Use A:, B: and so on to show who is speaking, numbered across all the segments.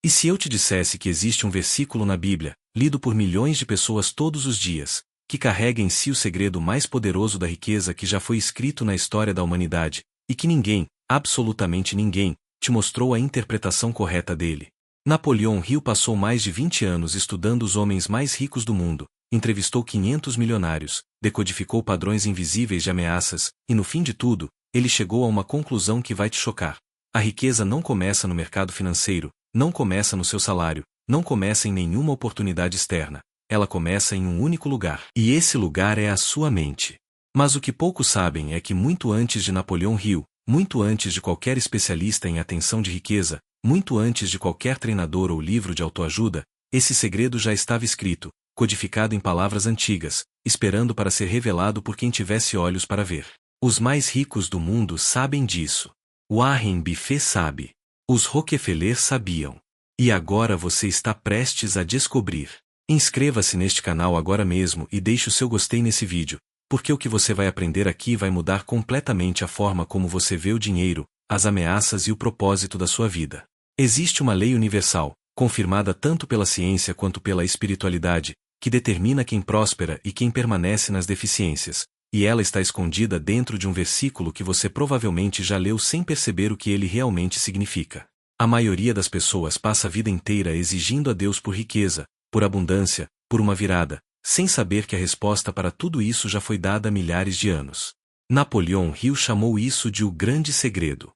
A: E se eu te dissesse que existe um versículo na Bíblia, lido por milhões de pessoas todos os dias, que carrega em si o segredo mais poderoso da riqueza que já foi escrito na história da humanidade, e que ninguém, absolutamente ninguém, te mostrou a interpretação correta dele? Napoleão Hill passou mais de 20 anos estudando os homens mais ricos do mundo, entrevistou 500 milionários, decodificou padrões invisíveis de ameaças, e no fim de tudo, ele chegou a uma conclusão que vai te chocar. A riqueza não começa no mercado financeiro, não começa no seu salário, não começa em nenhuma oportunidade externa. Ela começa em um único lugar. E esse lugar é a sua mente. Mas o que poucos sabem é que muito antes de Napoleão Hill, muito antes de qualquer especialista em atenção de riqueza, muito antes de qualquer treinador ou livro de autoajuda, esse segredo já estava escrito, codificado em palavras antigas, esperando para ser revelado por quem tivesse olhos para ver. Os mais ricos do mundo sabem disso. Warren Buffett sabe. Os Rockefeller sabiam. E agora você está prestes a descobrir. Inscreva-se neste canal agora mesmo e deixe o seu gostei nesse vídeo, porque o que você vai aprender aqui vai mudar completamente a forma como você vê o dinheiro, as ameaças e o propósito da sua vida. Existe uma lei universal, confirmada tanto pela ciência quanto pela espiritualidade, que determina quem prospera e quem permanece nas deficiências, e ela está escondida dentro de um versículo que você provavelmente já leu sem perceber o que ele realmente significa. A maioria das pessoas passa a vida inteira exigindo a Deus por riqueza, por abundância, por uma virada, sem saber que a resposta para tudo isso já foi dada há milhares de anos. Napoleão Hill chamou isso de o grande segredo.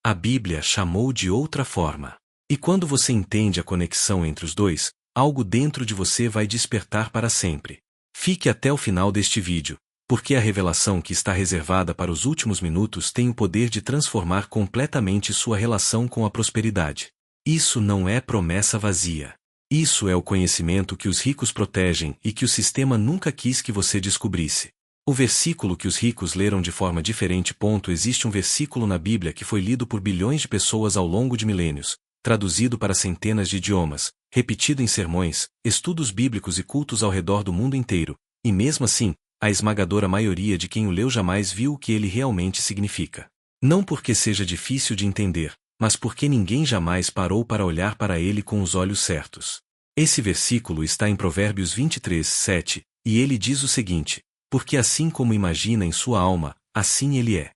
A: A Bíblia chamou de outra forma. E quando você entende a conexão entre os dois, algo dentro de você vai despertar para sempre. Fique até o final deste vídeo, porque a revelação que está reservada para os últimos minutos tem o poder de transformar completamente sua relação com a prosperidade. Isso não é promessa vazia. Isso é o conhecimento que os ricos protegem e que o sistema nunca quis que você descobrisse. O versículo que os ricos leram de forma diferente. Existe um versículo na Bíblia que foi lido por bilhões de pessoas ao longo de milênios, traduzido para centenas de idiomas, repetido em sermões, estudos bíblicos e cultos ao redor do mundo inteiro, e mesmo assim, a esmagadora maioria de quem o leu jamais viu o que ele realmente significa. Não porque seja difícil de entender, mas porque ninguém jamais parou para olhar para ele com os olhos certos. Esse versículo está em Provérbios 23, 7, e ele diz o seguinte: porque assim como imagina em sua alma, assim ele é.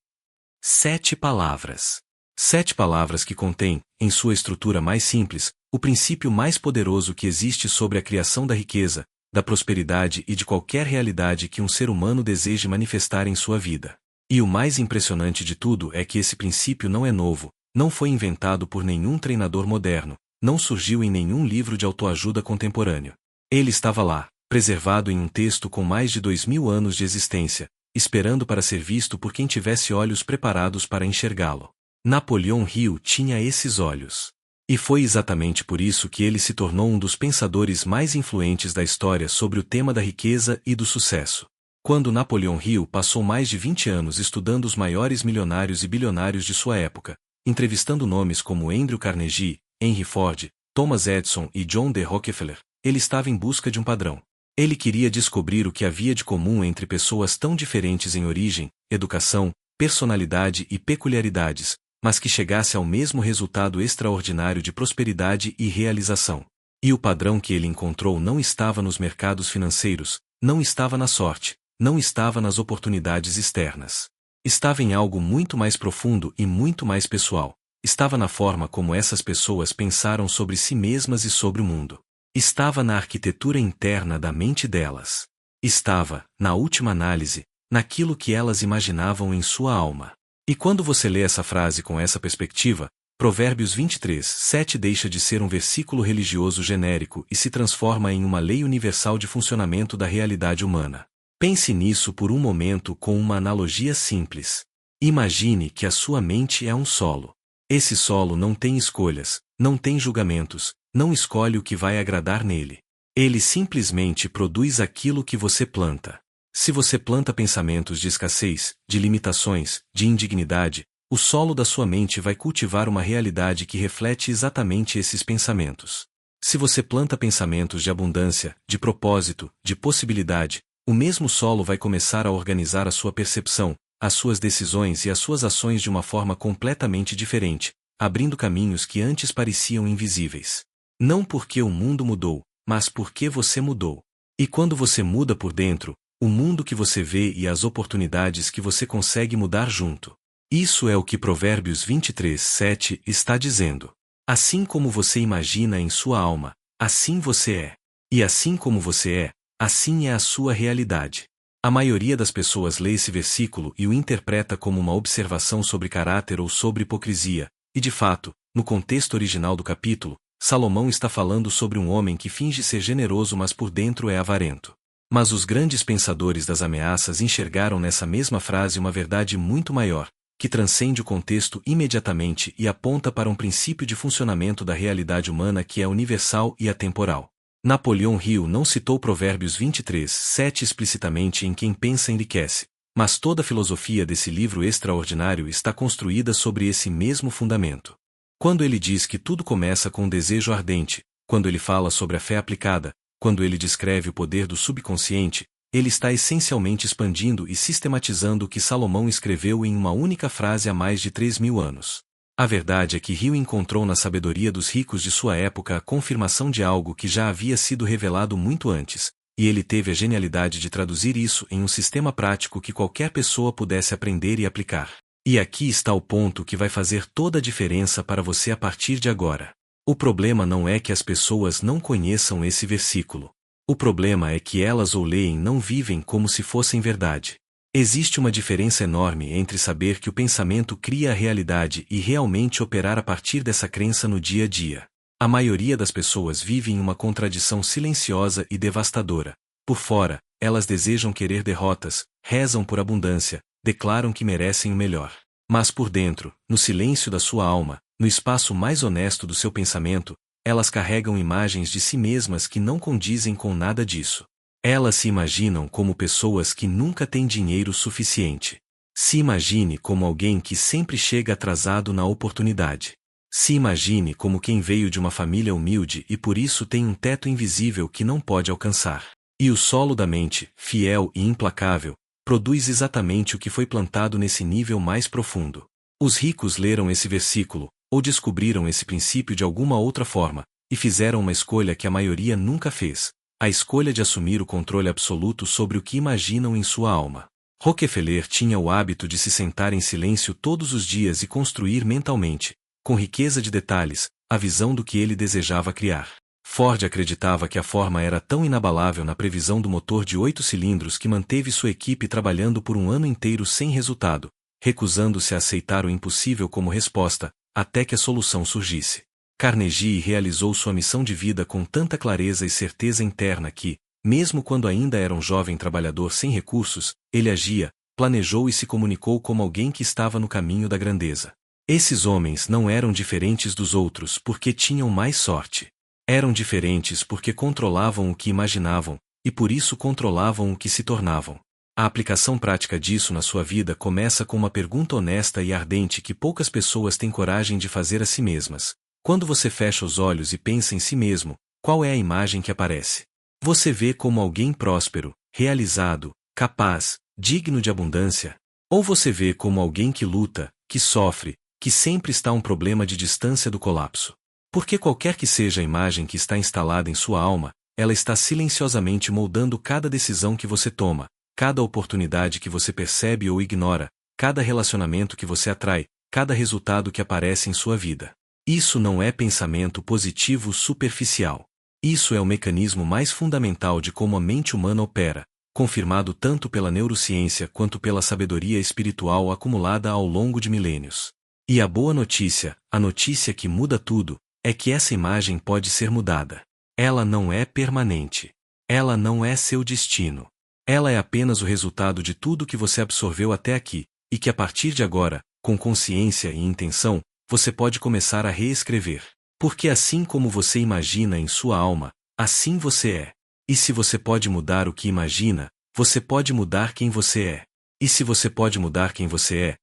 A: 7 palavras. 7 palavras que contêm, em sua estrutura mais simples, o princípio mais poderoso que existe sobre a criação da riqueza, da prosperidade e de qualquer realidade que um ser humano deseje manifestar em sua vida. E o mais impressionante de tudo é que esse princípio não é novo, não foi inventado por nenhum treinador moderno, não surgiu em nenhum livro de autoajuda contemporâneo. Ele estava lá, preservado em um texto com mais de 2000 anos de existência, esperando para ser visto por quem tivesse olhos preparados para enxergá-lo. Napoleão Hill tinha esses olhos. E foi exatamente por isso que ele se tornou um dos pensadores mais influentes da história sobre o tema da riqueza e do sucesso. Quando Napoleão Hill passou mais de 20 anos estudando os maiores milionários e bilionários de sua época, entrevistando nomes como Andrew Carnegie, Henry Ford, Thomas Edison e John D. Rockefeller, ele estava em busca de um padrão. Ele queria descobrir o que havia de comum entre pessoas tão diferentes em origem, educação, personalidade e peculiaridades, mas que chegasse ao mesmo resultado extraordinário de prosperidade e realização. E o padrão que ele encontrou não estava nos mercados financeiros, não estava na sorte, não estava nas oportunidades externas. Estava em algo muito mais profundo e muito mais pessoal. Estava na forma como essas pessoas pensaram sobre si mesmas e sobre o mundo. Estava na arquitetura interna da mente delas. Estava, na última análise, naquilo que elas imaginavam em sua alma. E quando você lê essa frase com essa perspectiva, Provérbios 23, 7 deixa de ser um versículo religioso genérico e se transforma em uma lei universal de funcionamento da realidade humana. Pense nisso por um momento com uma analogia simples. Imagine que a sua mente é um solo. Esse solo não tem escolhas, não tem julgamentos, não escolhe o que vai agradar nele. Ele simplesmente produz aquilo que você planta. Se você planta pensamentos de escassez, de limitações, de indignidade, o solo da sua mente vai cultivar uma realidade que reflete exatamente esses pensamentos. Se você planta pensamentos de abundância, de propósito, de possibilidade, o mesmo solo vai começar a organizar a sua percepção, as suas decisões e as suas ações de uma forma completamente diferente, abrindo caminhos que antes pareciam invisíveis. Não porque o mundo mudou, mas porque você mudou. E quando você muda por dentro, o mundo que você vê e as oportunidades que você consegue mudar junto. Isso é o que Provérbios 23:7 está dizendo. Assim como você imagina em sua alma, assim você é. E assim como você é, assim é a sua realidade. A maioria das pessoas lê esse versículo e o interpreta como uma observação sobre caráter ou sobre hipocrisia, e de fato, no contexto original do capítulo, Salomão está falando sobre um homem que finge ser generoso mas por dentro é avarento. Mas os grandes pensadores das ameaças enxergaram nessa mesma frase uma verdade muito maior, que transcende o contexto imediatamente e aponta para um princípio de funcionamento da realidade humana que é universal e atemporal. Napoleão Hill não citou Provérbios 23:7 explicitamente em Quem Pensa Enriquece, mas toda a filosofia desse livro extraordinário está construída sobre esse mesmo fundamento. Quando ele diz que tudo começa com um desejo ardente, quando ele fala sobre a fé aplicada, quando ele descreve o poder do subconsciente, ele está essencialmente expandindo e sistematizando o que Salomão escreveu em uma única frase há mais de 3.000 anos. A verdade é que Hill encontrou na sabedoria dos ricos de sua época a confirmação de algo que já havia sido revelado muito antes, e ele teve a genialidade de traduzir isso em um sistema prático que qualquer pessoa pudesse aprender e aplicar. E aqui está o ponto que vai fazer toda a diferença para você a partir de agora. O problema não é que as pessoas não conheçam esse versículo. O problema é que elas o leem e não vivem como se fossem verdade. Existe uma diferença enorme entre saber que o pensamento cria a realidade e realmente operar a partir dessa crença no dia a dia. A maioria das pessoas vive em uma contradição silenciosa e devastadora. Por fora, elas desejam querer derrotas, rezam por abundância, declaram que merecem o melhor. Mas por dentro, no silêncio da sua alma, no espaço mais honesto do seu pensamento, elas carregam imagens de si mesmas que não condizem com nada disso. Elas se imaginam como pessoas que nunca têm dinheiro suficiente. Se imagine como alguém que sempre chega atrasado na oportunidade. Se imagine como quem veio de uma família humilde e por isso tem um teto invisível que não pode alcançar. E o solo da mente, fiel e implacável, produz exatamente o que foi plantado nesse nível mais profundo. Os ricos leram esse versículo, ou descobriram esse princípio de alguma outra forma, e fizeram uma escolha que a maioria nunca fez, a escolha de assumir o controle absoluto sobre o que imaginam em sua alma. Rockefeller tinha o hábito de se sentar em silêncio todos os dias e construir mentalmente, com riqueza de detalhes, a visão do que ele desejava criar. Ford acreditava que a forma era tão inabalável na previsão do motor de 8 cilindros que manteve sua equipe trabalhando por um ano inteiro sem resultado, recusando-se a aceitar o impossível como resposta, até que a solução surgisse. Carnegie realizou sua missão de vida com tanta clareza e certeza interna que, mesmo quando ainda era um jovem trabalhador sem recursos, ele agia, planejou e se comunicou como alguém que estava no caminho da grandeza. Esses homens não eram diferentes dos outros porque tinham mais sorte. Eram diferentes porque controlavam o que imaginavam, e por isso controlavam o que se tornavam. A aplicação prática disso na sua vida começa com uma pergunta honesta e ardente que poucas pessoas têm coragem de fazer a si mesmas. Quando você fecha os olhos e pensa em si mesmo, qual é a imagem que aparece? Você vê como alguém próspero, realizado, capaz, digno de abundância? Ou você vê como alguém que luta, que sofre, que sempre está a um problema de distância do colapso? Porque qualquer que seja a imagem que está instalada em sua alma, ela está silenciosamente moldando cada decisão que você toma, cada oportunidade que você percebe ou ignora, cada relacionamento que você atrai, cada resultado que aparece em sua vida. Isso não é pensamento positivo superficial. Isso é o mecanismo mais fundamental de como a mente humana opera, confirmado tanto pela neurociência quanto pela sabedoria espiritual acumulada ao longo de milênios. E a boa notícia, a notícia que muda tudo, é que essa imagem pode ser mudada. Ela não é permanente. Ela não é seu destino. Ela é apenas o resultado de tudo que você absorveu até aqui, e que a partir de agora, com consciência e intenção, você pode começar a reescrever. Porque assim como você imagina em sua alma, assim você é. E se você pode mudar o que imagina, você pode mudar quem você é. E se você pode mudar quem você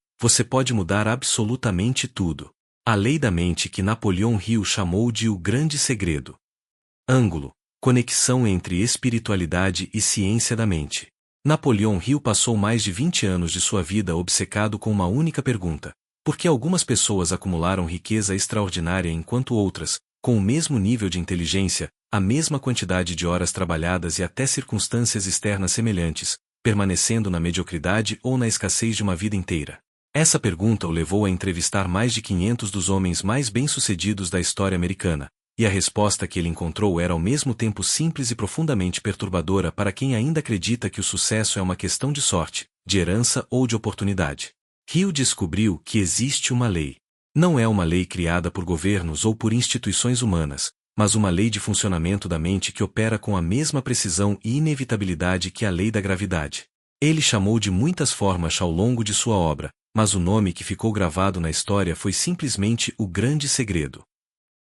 A: pode mudar absolutamente tudo. A lei da mente que Napoleão Hill chamou de o grande segredo. Ângulo. Conexão entre espiritualidade e ciência da mente. Napoleão Hill passou mais de 20 anos de sua vida obcecado com uma única pergunta: Porque algumas pessoas acumularam riqueza extraordinária enquanto outras, com o mesmo nível de inteligência, a mesma quantidade de horas trabalhadas e até circunstâncias externas semelhantes, permanecendo na mediocridade ou na escassez de uma vida inteira. Essa pergunta o levou a entrevistar mais de 500 dos homens mais bem-sucedidos da história americana, e a resposta que ele encontrou era ao mesmo tempo simples e profundamente perturbadora para quem ainda acredita que o sucesso é uma questão de sorte, de herança ou de oportunidade. Hill descobriu que existe uma lei. Não é uma lei criada por governos ou por instituições humanas, mas uma lei de funcionamento da mente que opera com a mesma precisão e inevitabilidade que a lei da gravidade. Ele chamou de muitas formas ao longo de sua obra, mas o nome que ficou gravado na história foi simplesmente o grande segredo.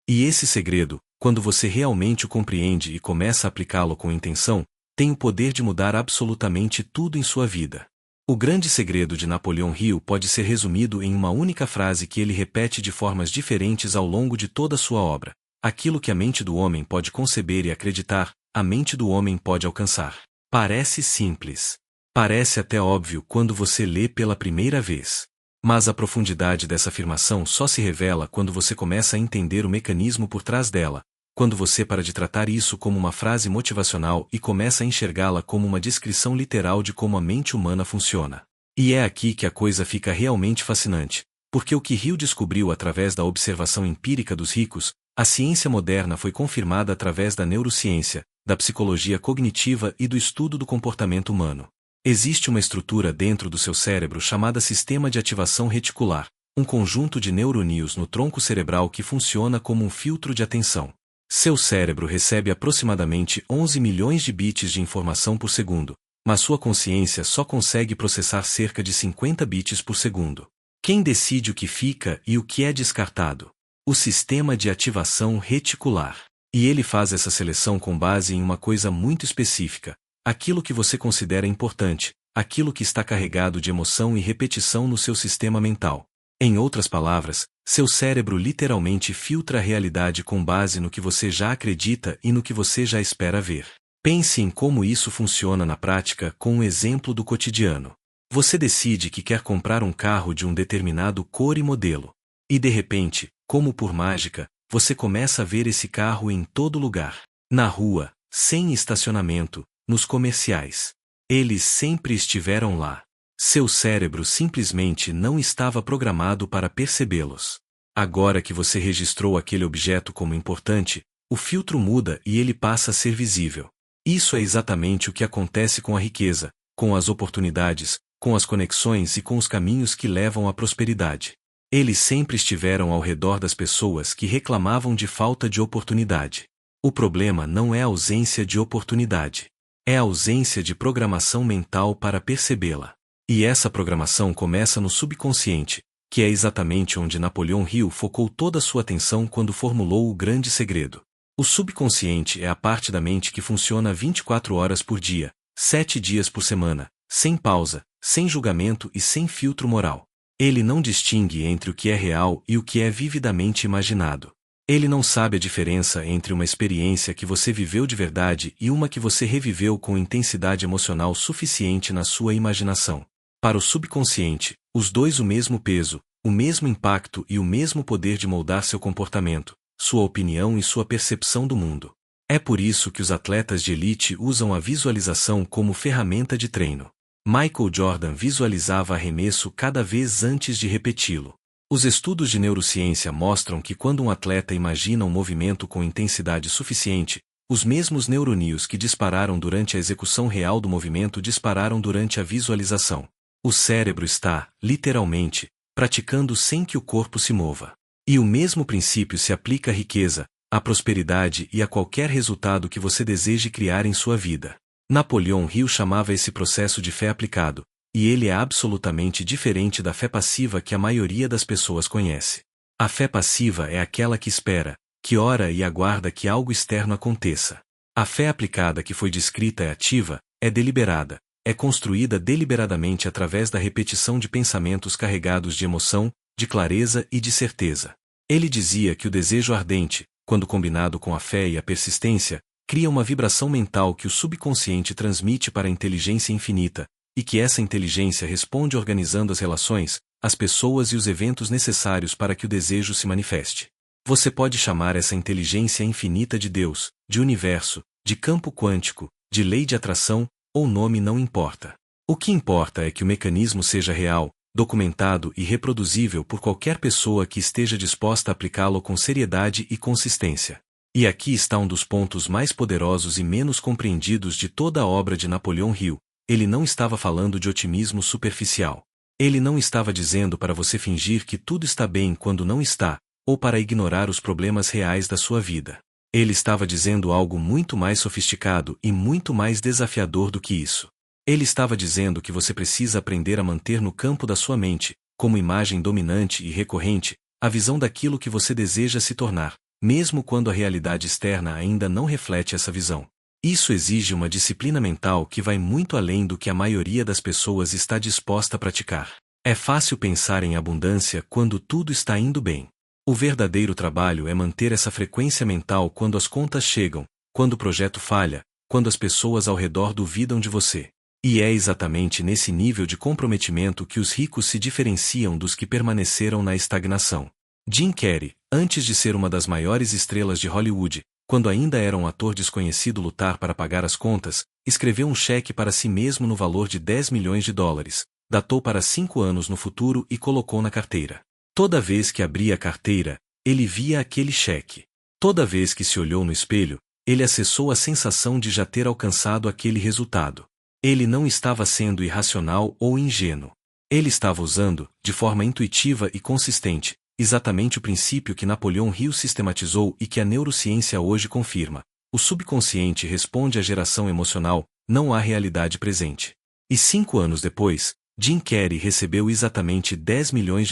A: E esse segredo, quando você realmente o compreende e começa a aplicá-lo com intenção, tem o poder de mudar absolutamente tudo em sua vida. O grande segredo de Napoleão Hill pode ser resumido em uma única frase que ele repete de formas diferentes ao longo de toda a sua obra. Aquilo que a mente do homem pode conceber e acreditar, a mente do homem pode alcançar. Parece simples. Parece até óbvio quando você lê pela primeira vez. Mas a profundidade dessa afirmação só se revela quando você começa a entender o mecanismo por trás dela, quando você para de tratar isso como uma frase motivacional e começa a enxergá-la como uma descrição literal de como a mente humana funciona. E é aqui que a coisa fica realmente fascinante, porque o que Hill descobriu através da observação empírica dos ricos, a ciência moderna foi confirmada através da neurociência, da psicologia cognitiva e do estudo do comportamento humano. Existe uma estrutura dentro do seu cérebro chamada sistema de ativação reticular, um conjunto de neurônios no tronco cerebral que funciona como um filtro de atenção. Seu cérebro recebe aproximadamente 11 milhões de bits de informação por segundo, mas sua consciência só consegue processar cerca de 50 bits por segundo. Quem decide o que fica e o que é descartado? O sistema de ativação reticular. E ele faz essa seleção com base em uma coisa muito específica. Aquilo que você considera importante, aquilo que está carregado de emoção e repetição no seu sistema mental. Em outras palavras, seu cérebro literalmente filtra a realidade com base no que você já acredita e no que você já espera ver. Pense em como isso funciona na prática com um exemplo do cotidiano. Você decide que quer comprar um carro de um determinado cor e modelo. E de repente, como por mágica, você começa a ver esse carro em todo lugar. Na rua, sem estacionamento, nos comerciais. Eles sempre estiveram lá. Seu cérebro simplesmente não estava programado para percebê-los. Agora que você registrou aquele objeto como importante, o filtro muda e ele passa a ser visível. Isso é exatamente o que acontece com a riqueza, com as oportunidades, com as conexões e com os caminhos que levam à prosperidade. Eles sempre estiveram ao redor das pessoas que reclamavam de falta de oportunidade. O problema não é a ausência de oportunidade. É a ausência de programação mental para percebê-la. E essa programação começa no subconsciente, que é exatamente onde Napoleão Hill focou toda a sua atenção quando formulou o grande segredo. O subconsciente é a parte da mente que funciona 24 horas por dia, 7 dias por semana, sem pausa, sem julgamento e sem filtro moral. Ele não distingue entre o que é real e o que é vividamente imaginado. Ele não sabe a diferença entre uma experiência que você viveu de verdade e uma que você reviveu com intensidade emocional suficiente na sua imaginação. Para o subconsciente, os dois o mesmo peso, o mesmo impacto e o mesmo poder de moldar seu comportamento, sua opinião e sua percepção do mundo. É por isso que os atletas de elite usam a visualização como ferramenta de treino. Michael Jordan visualizava arremesso cada vez antes de repeti-lo. Os estudos de neurociência mostram que quando um atleta imagina um movimento com intensidade suficiente, os mesmos neurônios que dispararam durante a execução real do movimento dispararam durante a visualização. O cérebro está, literalmente, praticando sem que o corpo se mova. E o mesmo princípio se aplica à riqueza, à prosperidade e a qualquer resultado que você deseje criar em sua vida. Napoleão Hill chamava esse processo de fé aplicado, e ele é absolutamente diferente da fé passiva que a maioria das pessoas conhece. A fé passiva é aquela que espera, que ora e aguarda que algo externo aconteça. A fé aplicada que foi descrita é ativa, é deliberada, é construída deliberadamente através da repetição de pensamentos carregados de emoção, de clareza e de certeza. Ele dizia que o desejo ardente, quando combinado com a fé e a persistência, cria uma vibração mental que o subconsciente transmite para a inteligência infinita, e que essa inteligência responde organizando as relações, as pessoas e os eventos necessários para que o desejo se manifeste. Você pode chamar essa inteligência infinita de Deus, de universo, de campo quântico, de lei de atração, ou nome não importa. O que importa é que o mecanismo seja real, documentado e reproduzível por qualquer pessoa que esteja disposta a aplicá-lo com seriedade e consistência. E aqui está um dos pontos mais poderosos e menos compreendidos de toda a obra de Napoleão Hill. Ele não estava falando de otimismo superficial. Ele não estava dizendo para você fingir que tudo está bem quando não está, ou para ignorar os problemas reais da sua vida. Ele estava dizendo algo muito mais sofisticado e muito mais desafiador do que isso. Ele estava dizendo que você precisa aprender a manter no campo da sua mente, como imagem dominante e recorrente, a visão daquilo que você deseja se tornar, mesmo quando a realidade externa ainda não reflete essa visão. Isso exige uma disciplina mental que vai muito além do que a maioria das pessoas está disposta a praticar. É fácil pensar em abundância quando tudo está indo bem. O verdadeiro trabalho é manter essa frequência mental quando as contas chegam, quando o projeto falha, quando as pessoas ao redor duvidam de você. E é exatamente nesse nível de comprometimento que os ricos se diferenciam dos que permaneceram na estagnação. Jim Carrey, antes de ser uma das maiores estrelas de Hollywood, quando ainda era um ator desconhecido lutar para pagar as contas, escreveu um cheque para si mesmo no valor de $10 milhões, datou para 5 anos no futuro e colocou na carteira. Toda vez que abria a carteira, ele via aquele cheque. Toda vez que se olhou no espelho, ele acessou a sensação de já ter alcançado aquele resultado. Ele não estava sendo irracional ou ingênuo. Ele estava usando, de forma intuitiva e consistente, exatamente o princípio que Napoleão Hill sistematizou e que a neurociência hoje confirma. O subconsciente responde à geração emocional, não à realidade presente. E 5 anos depois, Jim Carrey recebeu exatamente $10 milhões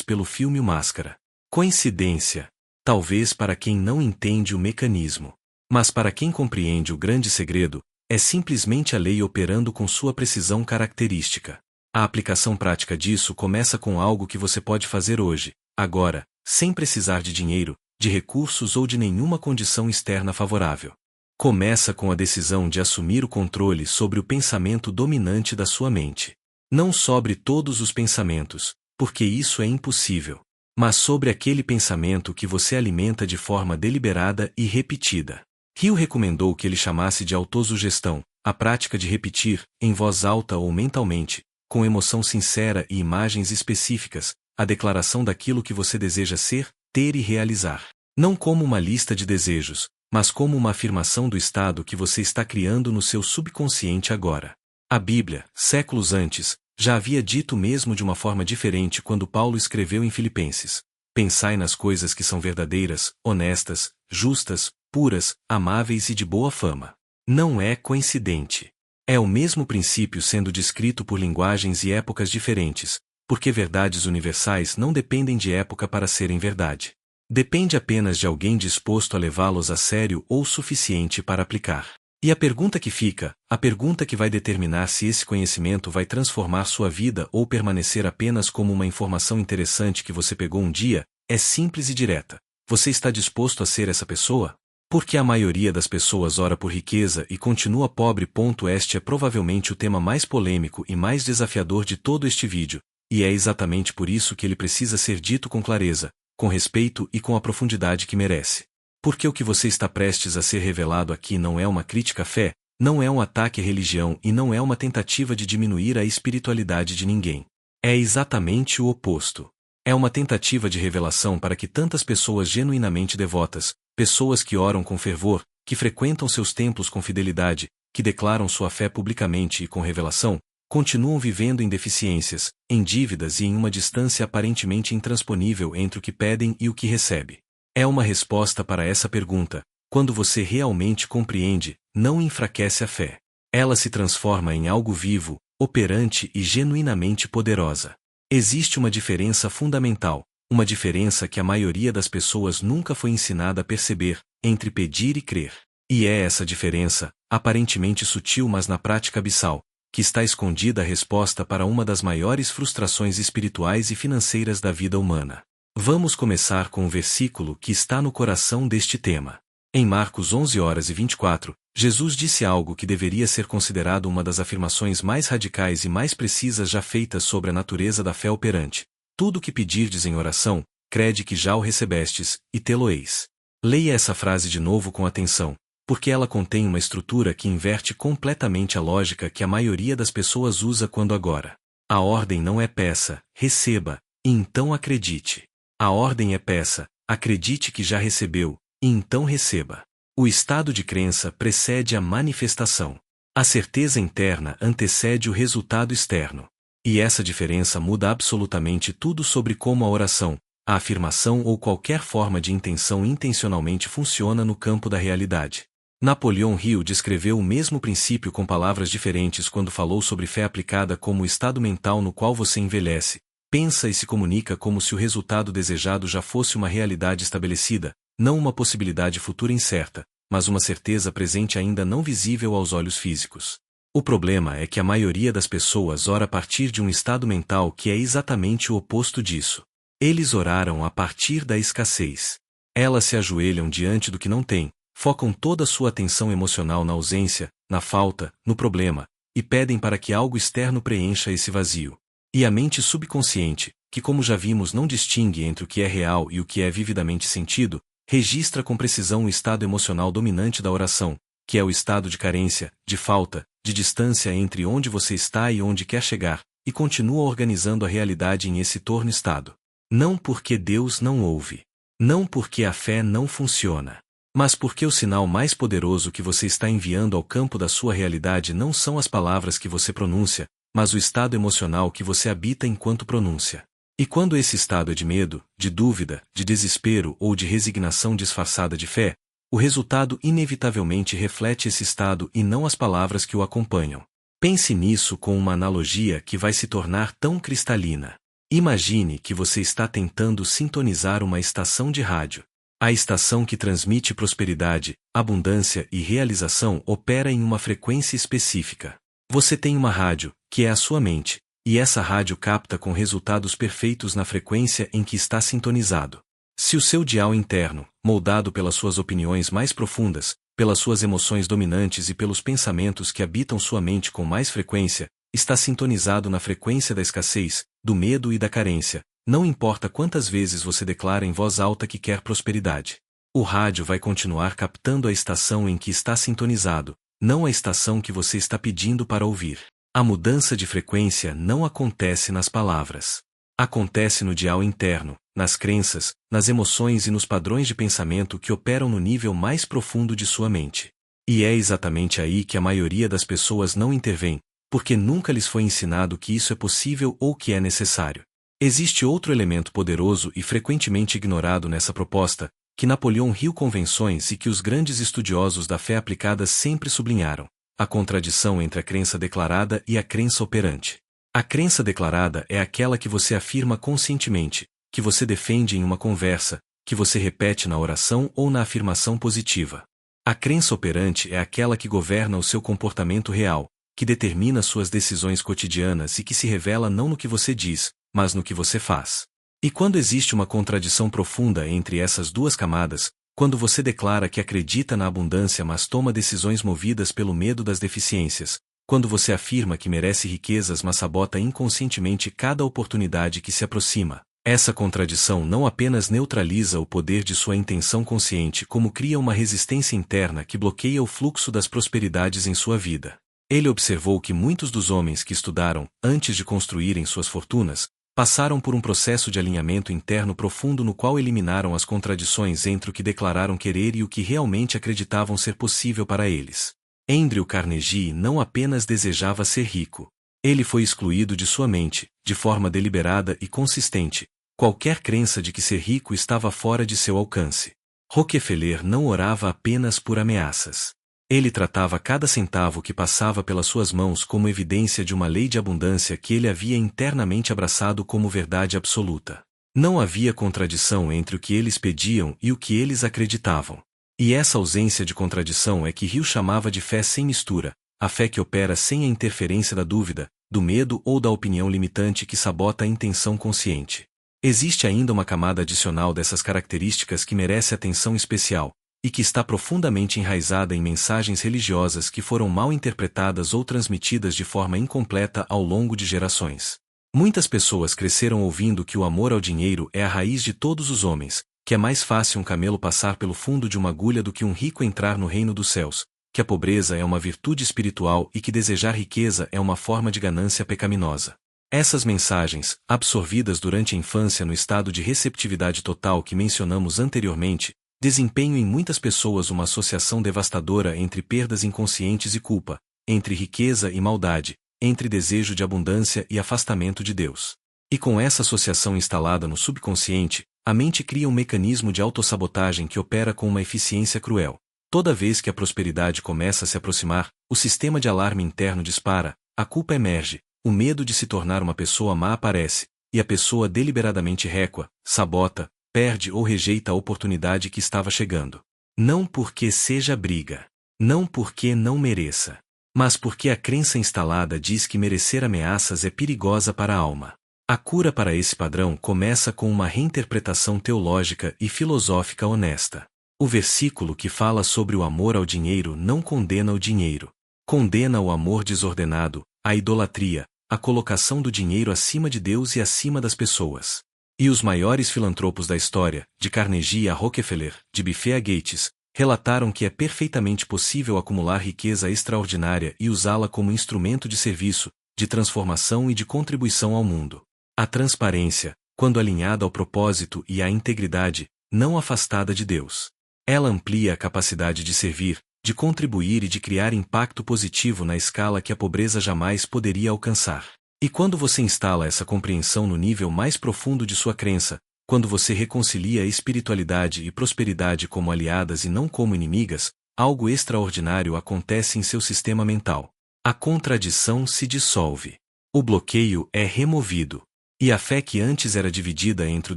A: pelo filme O Máscara. Coincidência? Talvez para quem não entende o mecanismo. Mas para quem compreende o grande segredo, é simplesmente a lei operando com sua precisão característica. A aplicação prática disso começa com algo que você pode fazer hoje, agora, sem precisar de dinheiro, de recursos ou de nenhuma condição externa favorável. Começa com a decisão de assumir o controle sobre o pensamento dominante da sua mente. Não sobre todos os pensamentos, porque isso é impossível, mas sobre aquele pensamento que você alimenta de forma deliberada e repetida. Hill recomendou que ele chamasse de autossugestão, a prática de repetir, em voz alta ou mentalmente, com emoção sincera e imagens específicas, a declaração daquilo que você deseja ser, ter e realizar. Não como uma lista de desejos, mas como uma afirmação do estado que você está criando no seu subconsciente agora. A Bíblia, séculos antes, já havia dito o mesmo de uma forma diferente quando Paulo escreveu em Filipenses: pensai nas coisas que são verdadeiras, honestas, justas, puras, amáveis e de boa fama. Não é coincidente. É o mesmo princípio sendo descrito por linguagens e épocas diferentes, porque verdades universais não dependem de época para serem verdade. Depende apenas de alguém disposto a levá-los a sério ou suficiente para aplicar. E a pergunta que fica, a pergunta que vai determinar se esse conhecimento vai transformar sua vida ou permanecer apenas como uma informação interessante que você pegou um dia, é simples e direta. Você está disposto a ser essa pessoa? Porque a maioria das pessoas ora por riqueza e continua pobre. Este é provavelmente o tema mais polêmico e mais desafiador de todo este vídeo, e é exatamente por isso que ele precisa ser dito com clareza, com respeito e com a profundidade que merece. Porque o que você está prestes a ser revelado aqui não é uma crítica à fé, não é um ataque à religião e não é uma tentativa de diminuir a espiritualidade de ninguém. É exatamente o oposto. É uma tentativa de revelação para que tantas pessoas genuinamente devotas, pessoas que oram com fervor, que frequentam seus templos com fidelidade, que declaram sua fé publicamente e com revelação, continuam vivendo em deficiências, em dívidas e em uma distância aparentemente intransponível entre o que pedem e o que recebe. É uma resposta para essa pergunta. Quando você realmente compreende, não enfraquece a fé. Ela se transforma em algo vivo, operante e genuinamente poderosa. Existe uma diferença fundamental, uma diferença que a maioria das pessoas nunca foi ensinada a perceber, entre pedir e crer. E é essa diferença, aparentemente sutil mas na prática abissal, que está escondida a resposta para uma das maiores frustrações espirituais e financeiras da vida humana. Vamos começar com um versículo que está no coração deste tema. Em Marcos 11h24, Jesus disse algo que deveria ser considerado uma das afirmações mais radicais e mais precisas já feitas sobre a natureza da fé operante. Tudo o que pedirdes em oração, crede que já o recebestes, e tê-lo-eis. Leia essa frase de novo com atenção, porque ela contém uma estrutura que inverte completamente a lógica que a maioria das pessoas usa quando agora. A ordem não é peça, receba, e então acredite. A ordem é peça, acredite que já recebeu, e então receba. O estado de crença precede a manifestação. A certeza interna antecede o resultado externo. E essa diferença muda absolutamente tudo sobre como a oração, a afirmação ou qualquer forma de intenção intencionalmente funciona no campo da realidade. Napoleão Hill descreveu o mesmo princípio com palavras diferentes quando falou sobre fé aplicada como o estado mental no qual você envelhece, pensa e se comunica como se o resultado desejado já fosse uma realidade estabelecida, não uma possibilidade futura incerta, mas uma certeza presente ainda não visível aos olhos físicos. O problema é que a maioria das pessoas ora a partir de um estado mental que é exatamente o oposto disso. Eles oraram a partir da escassez. Elas se ajoelham diante do que não têm, focam toda a sua atenção emocional na ausência, na falta, no problema, e pedem para que algo externo preencha esse vazio. E a mente subconsciente, que como já vimos não distingue entre o que é real e o que é vividamente sentido, registra com precisão o estado emocional dominante da oração, que é o estado de carência, de falta, de distância entre onde você está e onde quer chegar, e continua organizando a realidade em esse torno estado. Não porque Deus não ouve. Não porque a fé não funciona. Mas porque o sinal mais poderoso que você está enviando ao campo da sua realidade não são as palavras que você pronuncia, mas o estado emocional que você habita enquanto pronuncia. E quando esse estado é de medo, de dúvida, de desespero ou de resignação disfarçada de fé, o resultado inevitavelmente reflete esse estado e não as palavras que o acompanham. Pense nisso com uma analogia que vai se tornar tão cristalina. Imagine que você está tentando sintonizar uma estação de rádio. A estação que transmite prosperidade, abundância e realização opera em uma frequência específica. Você tem uma rádio, que é a sua mente, e essa rádio capta com resultados perfeitos na frequência em que está sintonizado. Se o seu dial interno, moldado pelas suas opiniões mais profundas, pelas suas emoções dominantes e pelos pensamentos que habitam sua mente com mais frequência, está sintonizado na frequência da escassez, do medo e da carência, não importa quantas vezes você declara em voz alta que quer prosperidade. O rádio vai continuar captando a estação em que está sintonizado, não a estação que você está pedindo para ouvir. A mudança de frequência não acontece nas palavras. Acontece no dial interno, nas crenças, nas emoções e nos padrões de pensamento que operam no nível mais profundo de sua mente. E é exatamente aí que a maioria das pessoas não intervém, porque nunca lhes foi ensinado que isso é possível ou que é necessário. Existe outro elemento poderoso e frequentemente ignorado nessa proposta, que Napoleão Hill convenções e que os grandes estudiosos da fé aplicada sempre sublinharam: a contradição entre a crença declarada e a crença operante. A crença declarada é aquela que você afirma conscientemente, que você defende em uma conversa, que você repete na oração ou na afirmação positiva. A crença operante é aquela que governa o seu comportamento real, que determina suas decisões cotidianas e que se revela não no que você diz, mas no que você faz. E quando existe uma contradição profunda entre essas duas camadas, quando você declara que acredita na abundância mas toma decisões movidas pelo medo das deficiências, quando você afirma que merece riquezas mas sabota inconscientemente cada oportunidade que se aproxima, essa contradição não apenas neutraliza o poder de sua intenção consciente, como cria uma resistência interna que bloqueia o fluxo das prosperidades em sua vida. Ele observou que muitos dos homens que estudaram, antes de construírem suas fortunas, passaram por um processo de alinhamento interno profundo no qual eliminaram as contradições entre o que declararam querer e o que realmente acreditavam ser possível para eles. Andrew Carnegie não apenas desejava ser rico. Ele foi excluído de sua mente, de forma deliberada e consistente, qualquer crença de que ser rico estava fora de seu alcance. Rockefeller não orava apenas por ameaças. Ele tratava cada centavo que passava pelas suas mãos como evidência de uma lei de abundância que ele havia internamente abraçado como verdade absoluta. Não havia contradição entre o que eles pediam e o que eles acreditavam. E essa ausência de contradição é que Hill chamava de fé sem mistura, a fé que opera sem a interferência da dúvida, do medo ou da opinião limitante que sabota a intenção consciente. Existe ainda uma camada adicional dessas características que merece atenção especial, e que está profundamente enraizada em mensagens religiosas que foram mal interpretadas ou transmitidas de forma incompleta ao longo de gerações. Muitas pessoas cresceram ouvindo que o amor ao dinheiro é a raiz de todos os homens, que é mais fácil um camelo passar pelo fundo de uma agulha do que um rico entrar no reino dos céus, que a pobreza é uma virtude espiritual e que desejar riqueza é uma forma de ganância pecaminosa. Essas mensagens, absorvidas durante a infância no estado de receptividade total que mencionamos anteriormente, desempenham em muitas pessoas uma associação devastadora entre perdas inconscientes e culpa, entre riqueza e maldade, entre desejo de abundância e afastamento de Deus. E com essa associação instalada no subconsciente, a mente cria um mecanismo de autossabotagem que opera com uma eficiência cruel. Toda vez que a prosperidade começa a se aproximar, o sistema de alarme interno dispara, a culpa emerge, o medo de se tornar uma pessoa má aparece, e a pessoa deliberadamente recua, sabota, perde ou rejeita a oportunidade que estava chegando. Não porque seja briga. Não porque não mereça. Mas porque a crença instalada diz que merecer ameaças é perigosa para a alma. A cura para esse padrão começa com uma reinterpretação teológica e filosófica honesta. O versículo que fala sobre o amor ao dinheiro não condena o dinheiro. Condena o amor desordenado, a idolatria, a colocação do dinheiro acima de Deus e acima das pessoas. E os maiores filantropos da história, de Carnegie a Rockefeller, de Buffett a Gates, relataram que é perfeitamente possível acumular riqueza extraordinária e usá-la como instrumento de serviço, de transformação e de contribuição ao mundo. A transparência, quando alinhada ao propósito e à integridade, não afastada de Deus. Ela amplia a capacidade de servir, de contribuir e de criar impacto positivo na escala que a pobreza jamais poderia alcançar. E quando você instala essa compreensão no nível mais profundo de sua crença, quando você reconcilia espiritualidade e prosperidade como aliadas e não como inimigas, algo extraordinário acontece em seu sistema mental. A contradição se dissolve. O bloqueio é removido. E a fé que antes era dividida entre o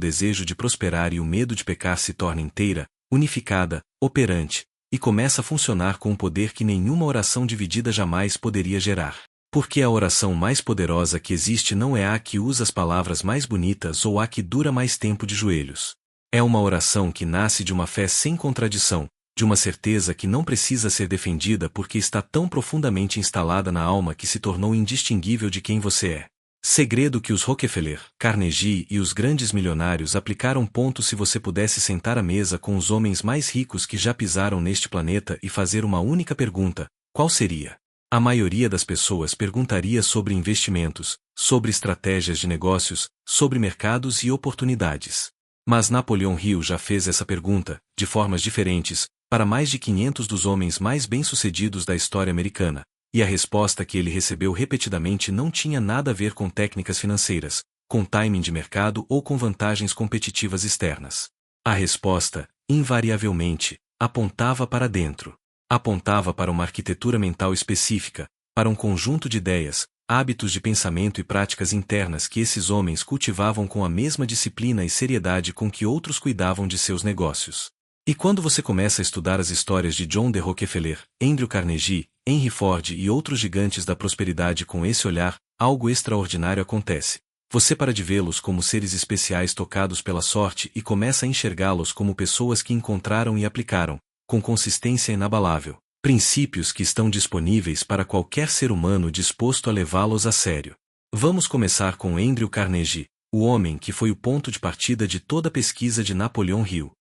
A: desejo de prosperar e o medo de pecar se torna inteira, unificada, operante, e começa a funcionar com um poder que nenhuma oração dividida jamais poderia gerar. Porque a oração mais poderosa que existe não é a que usa as palavras mais bonitas ou a que dura mais tempo de joelhos. É uma oração que nasce de uma fé sem contradição, de uma certeza que não precisa ser defendida porque está tão profundamente instalada na alma que se tornou indistinguível de quem você é. Segredo que os Rockefeller, Carnegie e os grandes milionários aplicaram. Se você pudesse sentar à mesa com os homens mais ricos que já pisaram neste planeta e fazer uma única pergunta, qual seria? A maioria das pessoas perguntaria sobre investimentos, sobre estratégias de negócios, sobre mercados e oportunidades. Mas Napoleão Hill já fez essa pergunta, de formas diferentes, para mais de 500 dos homens mais bem-sucedidos da história americana, e a resposta que ele recebeu repetidamente não tinha nada a ver com técnicas financeiras, com timing de mercado ou com vantagens competitivas externas. A resposta, invariavelmente, apontava para dentro. Apontava para uma arquitetura mental específica, para um conjunto de ideias, hábitos de pensamento e práticas internas que esses homens cultivavam com a mesma disciplina e seriedade com que outros cuidavam de seus negócios. E quando você começa a estudar as histórias de John D. Rockefeller, Andrew Carnegie, Henry Ford e outros gigantes da prosperidade com esse olhar, algo extraordinário acontece. Você para de vê-los como seres especiais tocados pela sorte e começa a enxergá-los como pessoas que encontraram e aplicaram, com consistência inabalável, princípios que estão disponíveis para qualquer ser humano disposto a levá-los a sério. Vamos começar com Andrew Carnegie, o homem que foi o ponto de partida de toda a pesquisa de Napoleão Hill.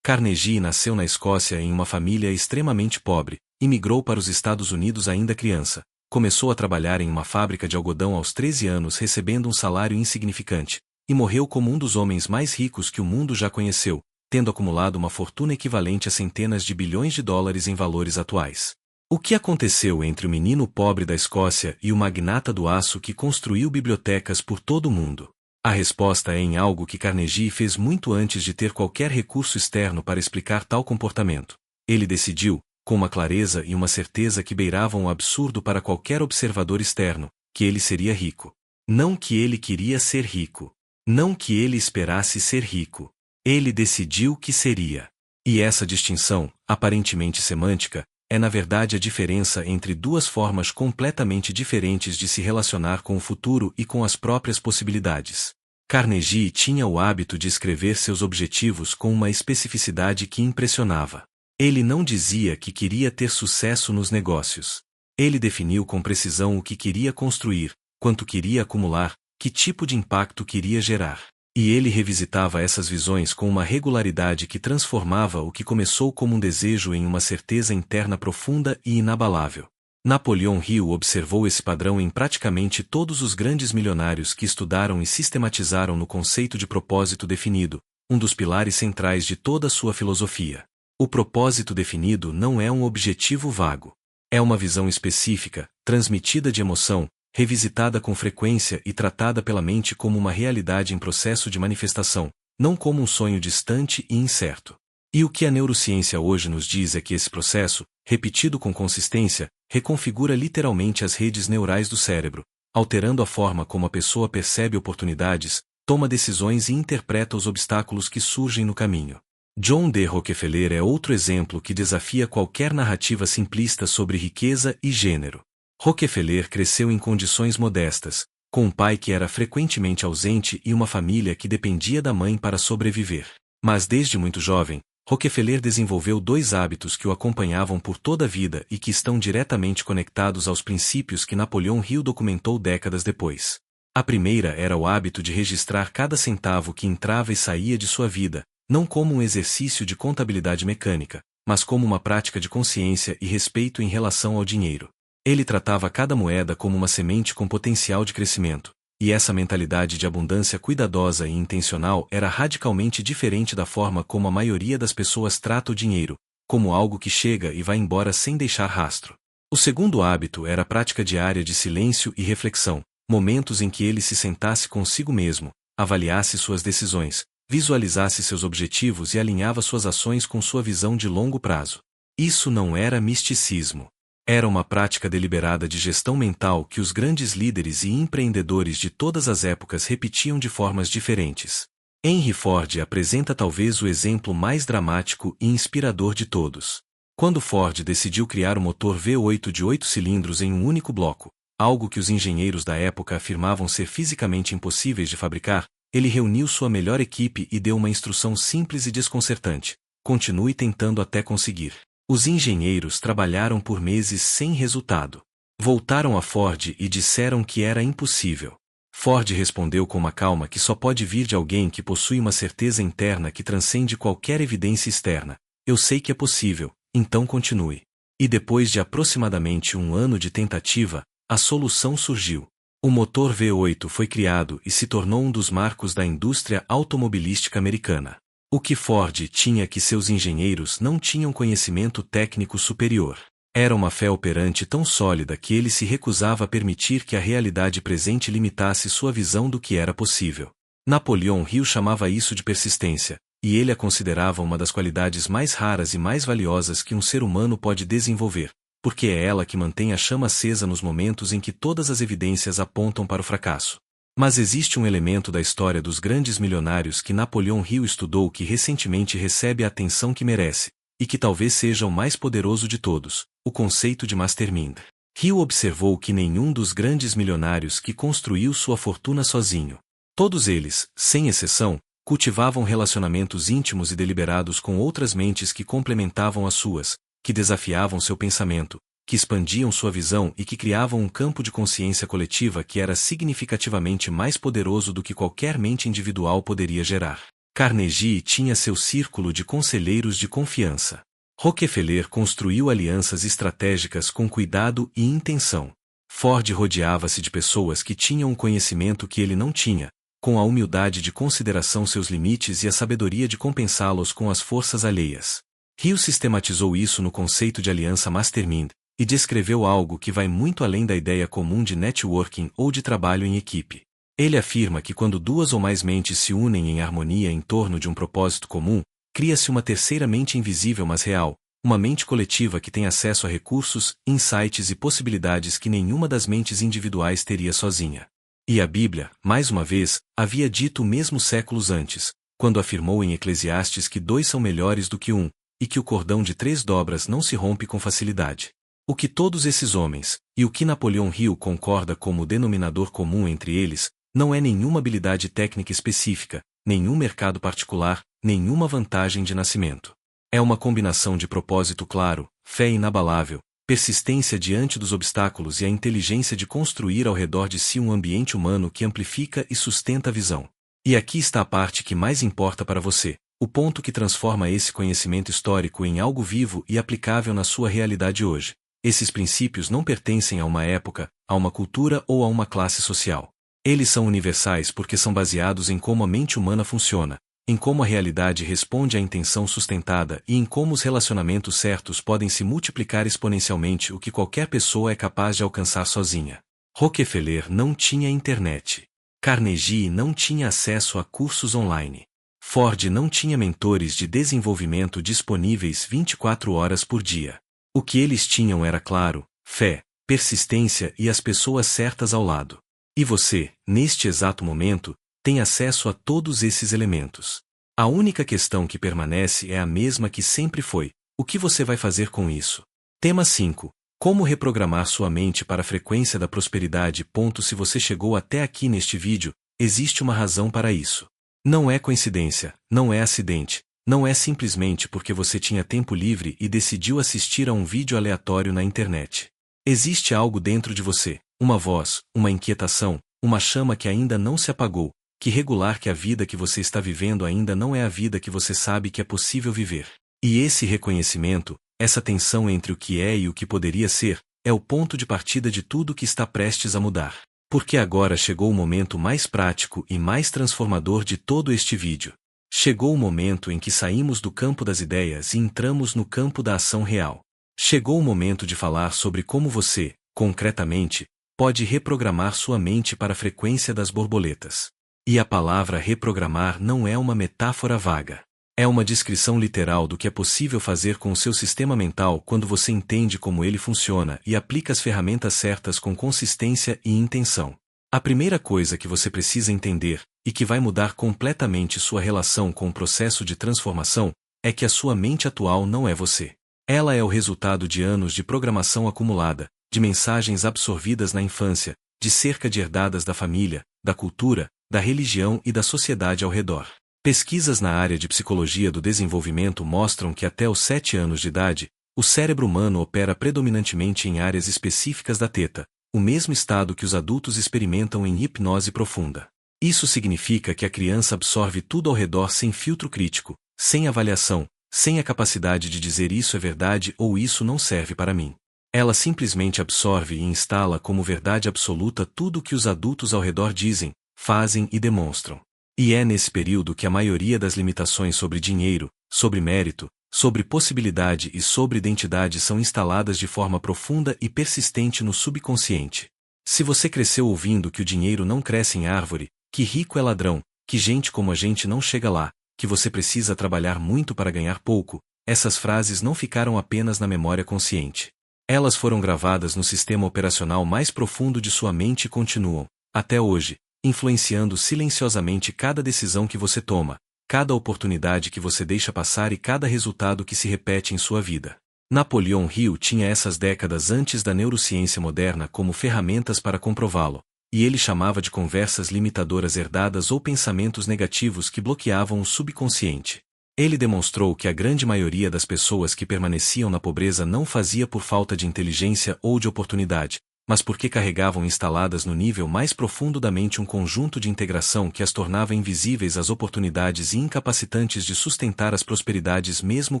A: Carnegie nasceu na Escócia em uma família extremamente pobre, imigrou para os Estados Unidos ainda criança, começou a trabalhar em uma fábrica de algodão aos 13 anos recebendo um salário insignificante, e morreu como um dos homens mais ricos que o mundo já conheceu, tendo acumulado uma fortuna equivalente a centenas de bilhões de dólares em valores atuais. O que aconteceu entre o menino pobre da Escócia e o magnata do aço que construiu bibliotecas por todo o mundo? A resposta é em algo que Carnegie fez muito antes de ter qualquer recurso externo para explicar tal comportamento. Ele decidiu, com uma clareza e uma certeza que beiravam o absurdo para qualquer observador externo, que ele seria rico. Não que ele queria ser rico. Não que ele esperasse ser rico. Ele decidiu que seria. E essa distinção, aparentemente semântica, é na verdade a diferença entre duas formas completamente diferentes de se relacionar com o futuro e com as próprias possibilidades. Carnegie tinha o hábito de escrever seus objetivos com uma especificidade que impressionava. Ele não dizia que queria ter sucesso nos negócios. Ele definiu com precisão o que queria construir, quanto queria acumular, que tipo de impacto queria gerar. E ele revisitava essas visões com uma regularidade que transformava o que começou como um desejo em uma certeza interna profunda e inabalável. Napoleão Hill observou esse padrão em praticamente todos os grandes milionários que estudaram e sistematizaram no conceito de propósito definido, um dos pilares centrais de toda a sua filosofia. O propósito definido não é um objetivo vago. É uma visão específica, transmitida de emoção, revisitada com frequência e tratada pela mente como uma realidade em processo de manifestação, não como um sonho distante e incerto. E o que a neurociência hoje nos diz é que esse processo, repetido com consistência, reconfigura literalmente as redes neurais do cérebro, alterando a forma como a pessoa percebe oportunidades, toma decisões e interpreta os obstáculos que surgem no caminho. John D. Rockefeller é outro exemplo que desafia qualquer narrativa simplista sobre riqueza e gênero. Rockefeller cresceu em condições modestas, com um pai que era frequentemente ausente e uma família que dependia da mãe para sobreviver. Mas desde muito jovem, Rockefeller desenvolveu dois hábitos que o acompanhavam por toda a vida e que estão diretamente conectados aos princípios que Napoleão Hill documentou décadas depois. A primeira era o hábito de registrar cada centavo que entrava e saía de sua vida, não como um exercício de contabilidade mecânica, mas como uma prática de consciência e respeito em relação ao dinheiro. Ele tratava cada moeda como uma semente com potencial de crescimento, e essa mentalidade de abundância cuidadosa e intencional era radicalmente diferente da forma como a maioria das pessoas trata o dinheiro, como algo que chega e vai embora sem deixar rastro. O segundo hábito era a prática diária de silêncio e reflexão, momentos em que ele se sentasse consigo mesmo, avaliasse suas decisões, visualizasse seus objetivos e alinhava suas ações com sua visão de longo prazo. Isso não era misticismo. Era uma prática deliberada de gestão mental que os grandes líderes e empreendedores de todas as épocas repetiam de formas diferentes. Henry Ford apresenta talvez o exemplo mais dramático e inspirador de todos. Quando Ford decidiu criar o motor V8 de 8 cilindros em um único bloco, algo que os engenheiros da época afirmavam ser fisicamente impossíveis de fabricar, ele reuniu sua melhor equipe e deu uma instrução simples e desconcertante: continue tentando até conseguir. Os engenheiros trabalharam por meses sem resultado. Voltaram a Ford e disseram que era impossível. Ford respondeu com uma calma que só pode vir de alguém que possui uma certeza interna que transcende qualquer evidência externa: eu sei que é possível, então continue. E depois de aproximadamente um ano de tentativa, a solução surgiu. O motor V8 foi criado e se tornou um dos marcos da indústria automobilística americana. O que Ford tinha que seus engenheiros não tinham conhecimento técnico superior. Era uma fé operante tão sólida que ele se recusava a permitir que a realidade presente limitasse sua visão do que era possível. Napoleão Hill chamava isso de persistência, e ele a considerava uma das qualidades mais raras e mais valiosas que um ser humano pode desenvolver, porque é ela que mantém a chama acesa nos momentos em que todas as evidências apontam para o fracasso. Mas existe um elemento da história dos grandes milionários que Napoleão Hill estudou que recentemente recebe a atenção que merece, e que talvez seja o mais poderoso de todos: o conceito de mastermind. Hill observou que nenhum dos grandes milionários que construiu sua fortuna sozinho. Todos eles, sem exceção, cultivavam relacionamentos íntimos e deliberados com outras mentes que complementavam as suas, que desafiavam seu pensamento, que expandiam sua visão e que criavam um campo de consciência coletiva que era significativamente mais poderoso do que qualquer mente individual poderia gerar. Carnegie tinha seu círculo de conselheiros de confiança. Rockefeller construiu alianças estratégicas com cuidado e intenção. Ford rodeava-se de pessoas que tinham um conhecimento que ele não tinha, com a humildade de consideração seus limites e a sabedoria de compensá-los com as forças alheias. Hill sistematizou isso no conceito de aliança mastermind, e descreveu algo que vai muito além da ideia comum de networking ou de trabalho em equipe. Ele afirma que quando duas ou mais mentes se unem em harmonia em torno de um propósito comum, cria-se uma terceira mente invisível mas real, uma mente coletiva que tem acesso a recursos, insights e possibilidades que nenhuma das mentes individuais teria sozinha. E a Bíblia, mais uma vez, havia dito o mesmo séculos antes, quando afirmou em Eclesiastes que 2 são melhores do que 1, e que o cordão de 3 dobras não se rompe com facilidade. O que todos esses homens, e o que Napoleão Hill concorda como o denominador comum entre eles, Não é nenhuma habilidade técnica específica, nenhum mercado particular, nenhuma vantagem de nascimento. É uma combinação de propósito claro, fé inabalável, persistência diante dos obstáculos e a inteligência de construir ao redor de si um ambiente humano que amplifica e sustenta a visão. E aqui está a parte que mais importa para você, o ponto que transforma esse conhecimento histórico em algo vivo e aplicável na sua realidade hoje. Esses princípios não pertencem a uma época, a uma cultura ou a uma classe social. Eles são universais porque são baseados em como a mente humana funciona, em como a realidade responde à intenção sustentada e em como os relacionamentos certos podem se multiplicar exponencialmente, o que qualquer pessoa é capaz de alcançar sozinha. Rockefeller não tinha internet. Carnegie não tinha acesso a cursos online. Ford não tinha mentores de desenvolvimento disponíveis 24 horas por dia. O que eles tinham era claro, fé, persistência e as pessoas certas ao lado. E você, neste exato momento, tem acesso a todos esses elementos. A única questão que permanece é a mesma que sempre foi: o que você vai fazer com isso? Tema 5. Como reprogramar sua mente para a frequência da prosperidade. Se você chegou até aqui neste vídeo, existe uma razão para isso. Não é coincidência, não é acidente, não é simplesmente porque você tinha tempo livre e decidiu assistir a um vídeo aleatório na internet. Existe algo dentro de você, uma voz, uma inquietação, uma chama que ainda não se apagou, que regular que a vida que você está vivendo ainda não é a vida que você sabe que é possível viver. E esse reconhecimento, essa tensão entre o que é e o que poderia ser, é o ponto de partida de tudo que está prestes a mudar. Porque agora chegou o momento mais prático e mais transformador de todo este vídeo. Chegou o momento em que saímos do campo das ideias e entramos no campo da ação real. Chegou o momento de falar sobre como você, concretamente, pode reprogramar sua mente para a frequência das borboletas. E a palavra reprogramar não é uma metáfora vaga. É uma descrição literal do que é possível fazer com o seu sistema mental quando você entende como ele funciona e aplica as ferramentas certas com consistência e intenção. A primeira coisa que você precisa entender, e que vai mudar completamente sua relação com o processo de transformação, é que a sua mente atual não é você. Ela é o resultado de anos de programação acumulada, de mensagens absorvidas na infância, de cerca de herdadas da família, da cultura, da religião e da sociedade ao redor. Pesquisas na área de psicologia do desenvolvimento mostram que até os 7 anos de idade, o cérebro humano opera predominantemente em áreas específicas da teta, o mesmo estado que os adultos experimentam em hipnose profunda. Isso significa que a criança absorve tudo ao redor sem filtro crítico, sem avaliação, sem a capacidade de dizer isso é verdade ou isso não serve para mim. Ela simplesmente absorve e instala como verdade absoluta tudo o que os adultos ao redor dizem, fazem e demonstram. E é nesse período que a maioria das limitações sobre dinheiro, sobre mérito, sobre possibilidade e sobre identidade são instaladas de forma profunda e persistente no subconsciente. Se você cresceu ouvindo que o dinheiro não cresce em árvore, que rico é ladrão, que gente como a gente não chega lá, que você precisa trabalhar muito para ganhar pouco, essas frases não ficaram apenas na memória consciente. Elas foram gravadas no sistema operacional mais profundo de sua mente e continuam, até hoje, influenciando silenciosamente cada decisão que você toma, cada oportunidade que você deixa passar e cada resultado que se repete em sua vida. Napoleon Hill tinha essas décadas antes da neurociência moderna como ferramentas para comprová-lo, e ele chamava de conversas limitadoras herdadas ou pensamentos negativos que bloqueavam o subconsciente. Ele demonstrou que a grande maioria das pessoas que permaneciam na pobreza não fazia por falta de inteligência ou de oportunidade, mas porque carregavam instaladas no nível mais profundo da mente um conjunto de integração que as tornava invisíveis às oportunidades e incapacitantes de sustentar as prosperidades mesmo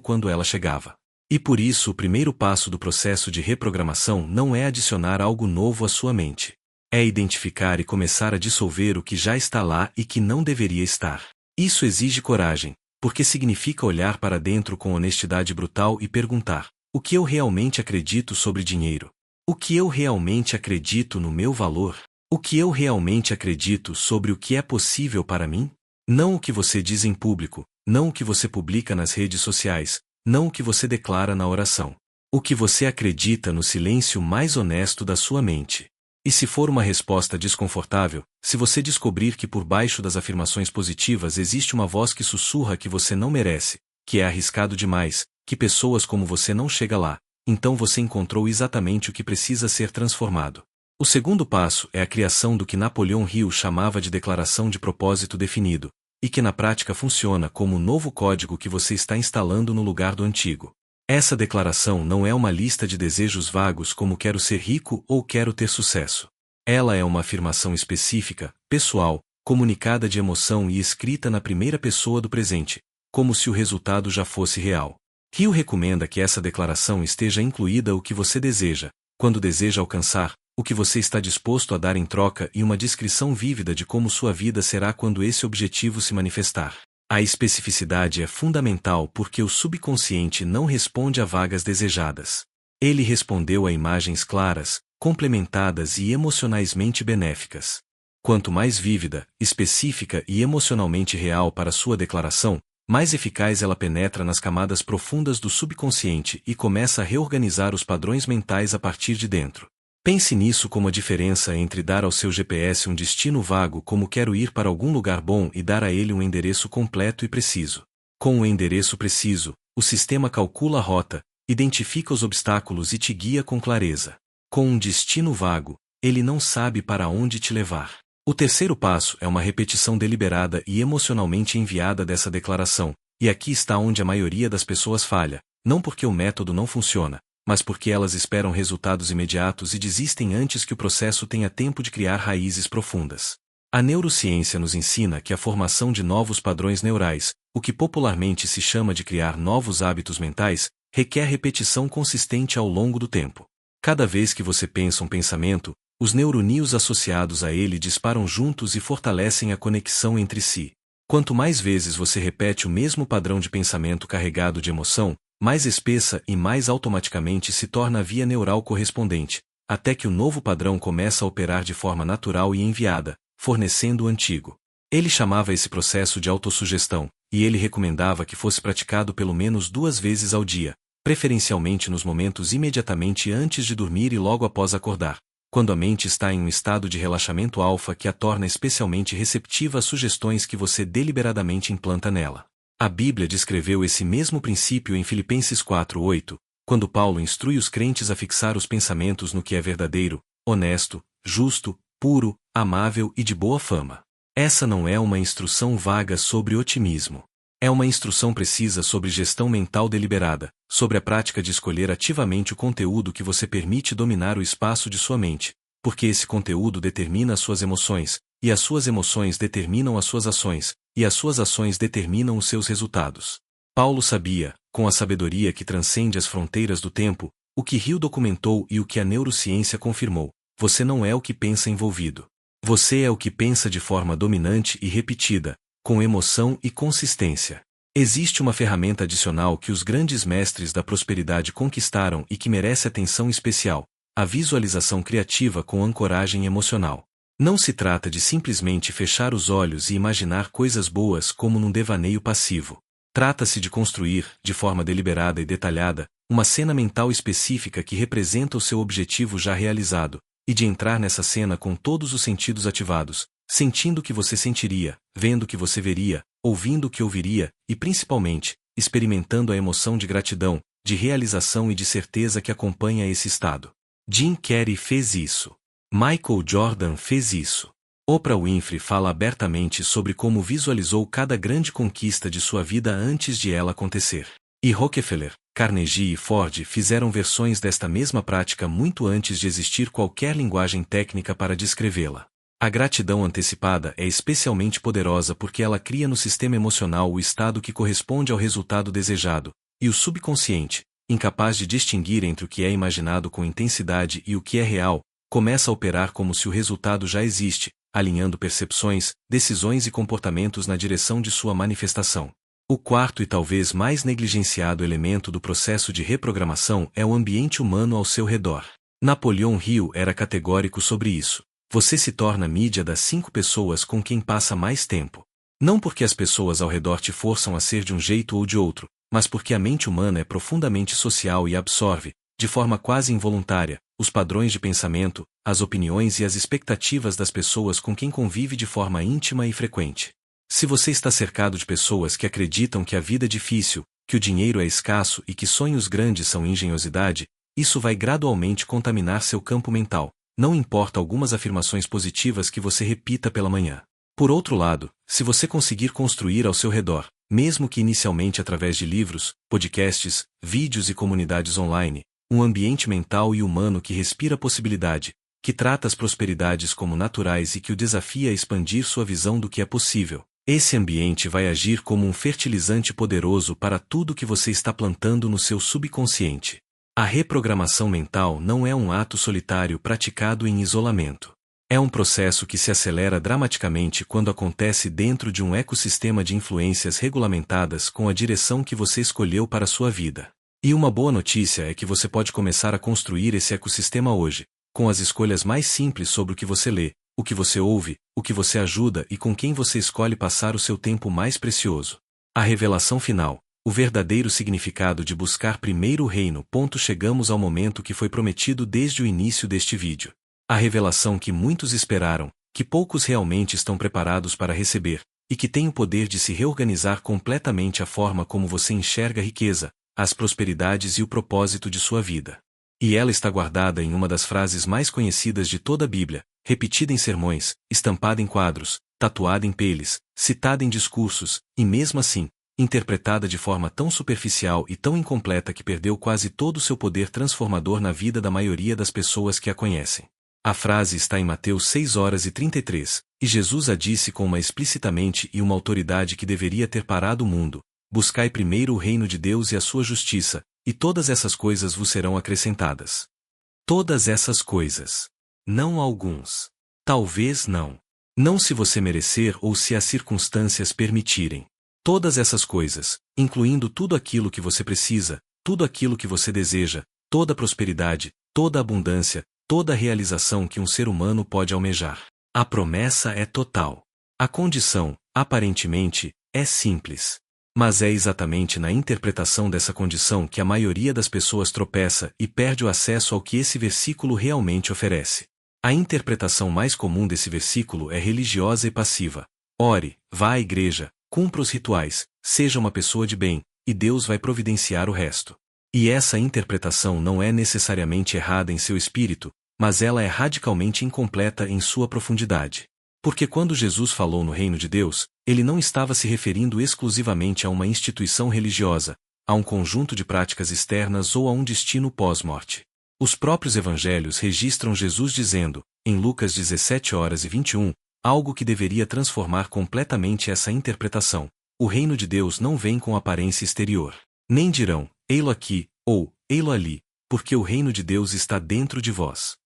A: quando ela chegava. E por isso o primeiro passo do processo de reprogramação não é adicionar algo novo à sua mente. É identificar e começar a dissolver o que já está lá e que não deveria estar. Isso exige coragem, porque significa olhar para dentro com honestidade brutal e perguntar: o que eu realmente acredito sobre dinheiro? O que eu realmente acredito no meu valor? O que eu realmente acredito sobre o que é possível para mim? Não o que você diz em público, não o que você publica nas redes sociais, não o que você declara na oração. O que você acredita no silêncio mais honesto da sua mente. E se for uma resposta desconfortável, se você descobrir que por baixo das afirmações positivas existe uma voz que sussurra que você não merece, que é arriscado demais, que pessoas como você não chegam lá, então você encontrou exatamente o que precisa ser transformado. O segundo passo é a criação do que Napoleão Hill chamava de declaração de propósito definido, e que na prática funciona como um novo código que você está instalando no lugar do antigo. Essa declaração não é uma lista de desejos vagos como quero ser rico ou quero ter sucesso. Ela é uma afirmação específica, pessoal, comunicada de emoção e escrita na primeira pessoa do presente, como se o resultado já fosse real. Hill recomenda que essa declaração esteja incluída o que você deseja, quando deseja alcançar, o que você está disposto a dar em troca e uma descrição vívida de como sua vida será quando esse objetivo se manifestar. A especificidade é fundamental porque o subconsciente não responde a vagas desejadas. Ele respondeu a imagens claras, complementadas e emocionalmente benéficas. Quanto mais vívida, específica e emocionalmente real para sua declaração, mais eficaz ela penetra nas camadas profundas do subconsciente e começa a reorganizar os padrões mentais a partir de dentro. Pense nisso como a diferença entre dar ao seu GPS um destino vago como quero ir para algum lugar bom e dar a ele um endereço completo e preciso. Com o endereço preciso, o sistema calcula a rota, identifica os obstáculos e te guia com clareza. Com um destino vago, ele não sabe para onde te levar. O terceiro passo é uma repetição deliberada e emocionalmente enviada dessa declaração, e aqui está onde a maioria das pessoas falha, não porque o método não funciona, mas porque elas esperam resultados imediatos e desistem antes que o processo tenha tempo de criar raízes profundas. A neurociência nos ensina que a formação de novos padrões neurais, o que popularmente se chama de criar novos hábitos mentais, requer repetição consistente ao longo do tempo. Cada vez que você pensa um pensamento, os neuronídeos associados a ele disparam juntos e fortalecem a conexão entre si. Quanto mais vezes você repete o mesmo padrão de pensamento carregado de emoção, mais espessa e mais automaticamente se torna a via neural correspondente, até que o novo padrão começa a operar de forma natural e enviada, fornecendo o antigo. Ele chamava esse processo de autossugestão, e ele recomendava que fosse praticado pelo menos 2 vezes ao dia, preferencialmente nos momentos imediatamente antes de dormir e logo após acordar, quando a mente está em um estado de relaxamento alfa que a torna especialmente receptiva às sugestões que você deliberadamente implanta nela. A Bíblia descreveu esse mesmo princípio em Filipenses 4:8, quando Paulo instrui os crentes a fixar os pensamentos no que é verdadeiro, honesto, justo, puro, amável e de boa fama. Essa não é uma instrução vaga sobre otimismo. É uma instrução precisa sobre gestão mental deliberada, sobre a prática de escolher ativamente o conteúdo que você permite dominar o espaço de sua mente, porque esse conteúdo determina as suas emoções, e as suas emoções determinam as suas ações, e as suas ações determinam os seus resultados. Paulo sabia, com a sabedoria que transcende as fronteiras do tempo, o que Hill documentou e o que a neurociência confirmou: você não é o que pensa envolvido. Você é o que pensa de forma dominante e repetida, com emoção e consistência. Existe uma ferramenta adicional que os grandes mestres da prosperidade conquistaram e que merece atenção especial: a visualização criativa com ancoragem emocional. Não se trata de simplesmente fechar os olhos e imaginar coisas boas como num devaneio passivo. Trata-se de construir, de forma deliberada e detalhada, uma cena mental específica que representa o seu objetivo já realizado, e de entrar nessa cena com todos os sentidos ativados, sentindo o que você sentiria, vendo o que você veria, ouvindo o que ouviria, e principalmente, experimentando a emoção de gratidão, de realização e de certeza que acompanha esse estado. Jim Carrey fez isso. Michael Jordan fez isso. Oprah Winfrey fala abertamente sobre como visualizou cada grande conquista de sua vida antes de ela acontecer. E Rockefeller, Carnegie e Ford fizeram versões desta mesma prática muito antes de existir qualquer linguagem técnica para descrevê-la. A gratidão antecipada é especialmente poderosa porque ela cria no sistema emocional o estado que corresponde ao resultado desejado, e o subconsciente, incapaz de distinguir entre o que é imaginado com intensidade e o que é real, começa a operar como se o resultado já existe, alinhando percepções, decisões e comportamentos na direção de sua manifestação. O quarto e talvez mais negligenciado elemento do processo de reprogramação é o ambiente humano ao seu redor. Napoleão Hill era categórico sobre isso. Você se torna a mídia das 5 pessoas com quem passa mais tempo. Não porque as pessoas ao redor te forçam a ser de um jeito ou de outro, mas porque a mente humana é profundamente social e absorve, de forma quase involuntária, os padrões de pensamento, as opiniões e as expectativas das pessoas com quem convive de forma íntima e frequente. Se você está cercado de pessoas que acreditam que a vida é difícil, que o dinheiro é escasso e que sonhos grandes são engenhosidade, isso vai gradualmente contaminar seu campo mental, não importa algumas afirmações positivas que você repita pela manhã. Por outro lado, se você conseguir construir ao seu redor, mesmo que inicialmente através de livros, podcasts, vídeos e comunidades online, um ambiente mental e humano que respira possibilidade, que trata as prosperidades como naturais e que o desafia a expandir sua visão do que é possível, esse ambiente vai agir como um fertilizante poderoso para tudo que você está plantando no seu subconsciente. A reprogramação mental não é um ato solitário praticado em isolamento. É um processo que se acelera dramaticamente quando acontece dentro de um ecossistema de influências regulamentadas com a direção que você escolheu para sua vida. E uma boa notícia é que você pode começar a construir esse ecossistema hoje, com as escolhas mais simples sobre o que você lê, o que você ouve, o que você ajuda e com quem você escolhe passar o seu tempo mais precioso. A revelação final, o verdadeiro significado de buscar primeiro o reino. Chegamos ao momento que foi prometido desde o início deste vídeo. A revelação que muitos esperaram, que poucos realmente estão preparados para receber, e que tem o poder de se reorganizar completamente a forma como você enxerga a riqueza, as prosperidades e o propósito de sua vida. E ela está guardada em uma das frases mais conhecidas de toda a Bíblia, repetida em sermões, estampada em quadros, tatuada em peles, citada em discursos, e mesmo assim, interpretada de forma tão superficial e tão incompleta que perdeu quase todo o seu poder transformador na vida da maioria das pessoas que a conhecem. A frase está em Mateus 6:33, e Jesus a disse com uma explicitamente e uma autoridade que deveria ter parado o mundo: buscai primeiro o reino de Deus e a sua justiça, e todas essas coisas vos serão acrescentadas. Todas essas coisas. Não alguns. Talvez não. Não se você merecer ou se as circunstâncias permitirem. Todas essas coisas, incluindo tudo aquilo que você precisa, tudo aquilo que você deseja, toda a prosperidade, toda a abundância, toda a realização que um ser humano pode almejar. A promessa é total. A condição, aparentemente, é simples. Mas é exatamente na interpretação dessa condição que a maioria das pessoas tropeça e perde o acesso ao que esse versículo realmente oferece. A interpretação mais comum desse versículo é religiosa e passiva. Ore, vá à igreja, cumpra os rituais, seja uma pessoa de bem, e Deus vai providenciar o resto. E essa interpretação não é necessariamente errada em seu espírito, mas ela é radicalmente incompleta em sua profundidade. Porque quando Jesus falou no reino de Deus, ele não estava se referindo exclusivamente a uma instituição religiosa, a um conjunto de práticas externas ou a um destino pós-morte. Os próprios evangelhos registram Jesus dizendo, em Lucas 17:21, algo que deveria transformar completamente essa interpretação: o reino de Deus não vem com aparência exterior. Nem dirão, ei-lo aqui, ou, ei-lo ali, porque o reino de Deus está dentro de vós.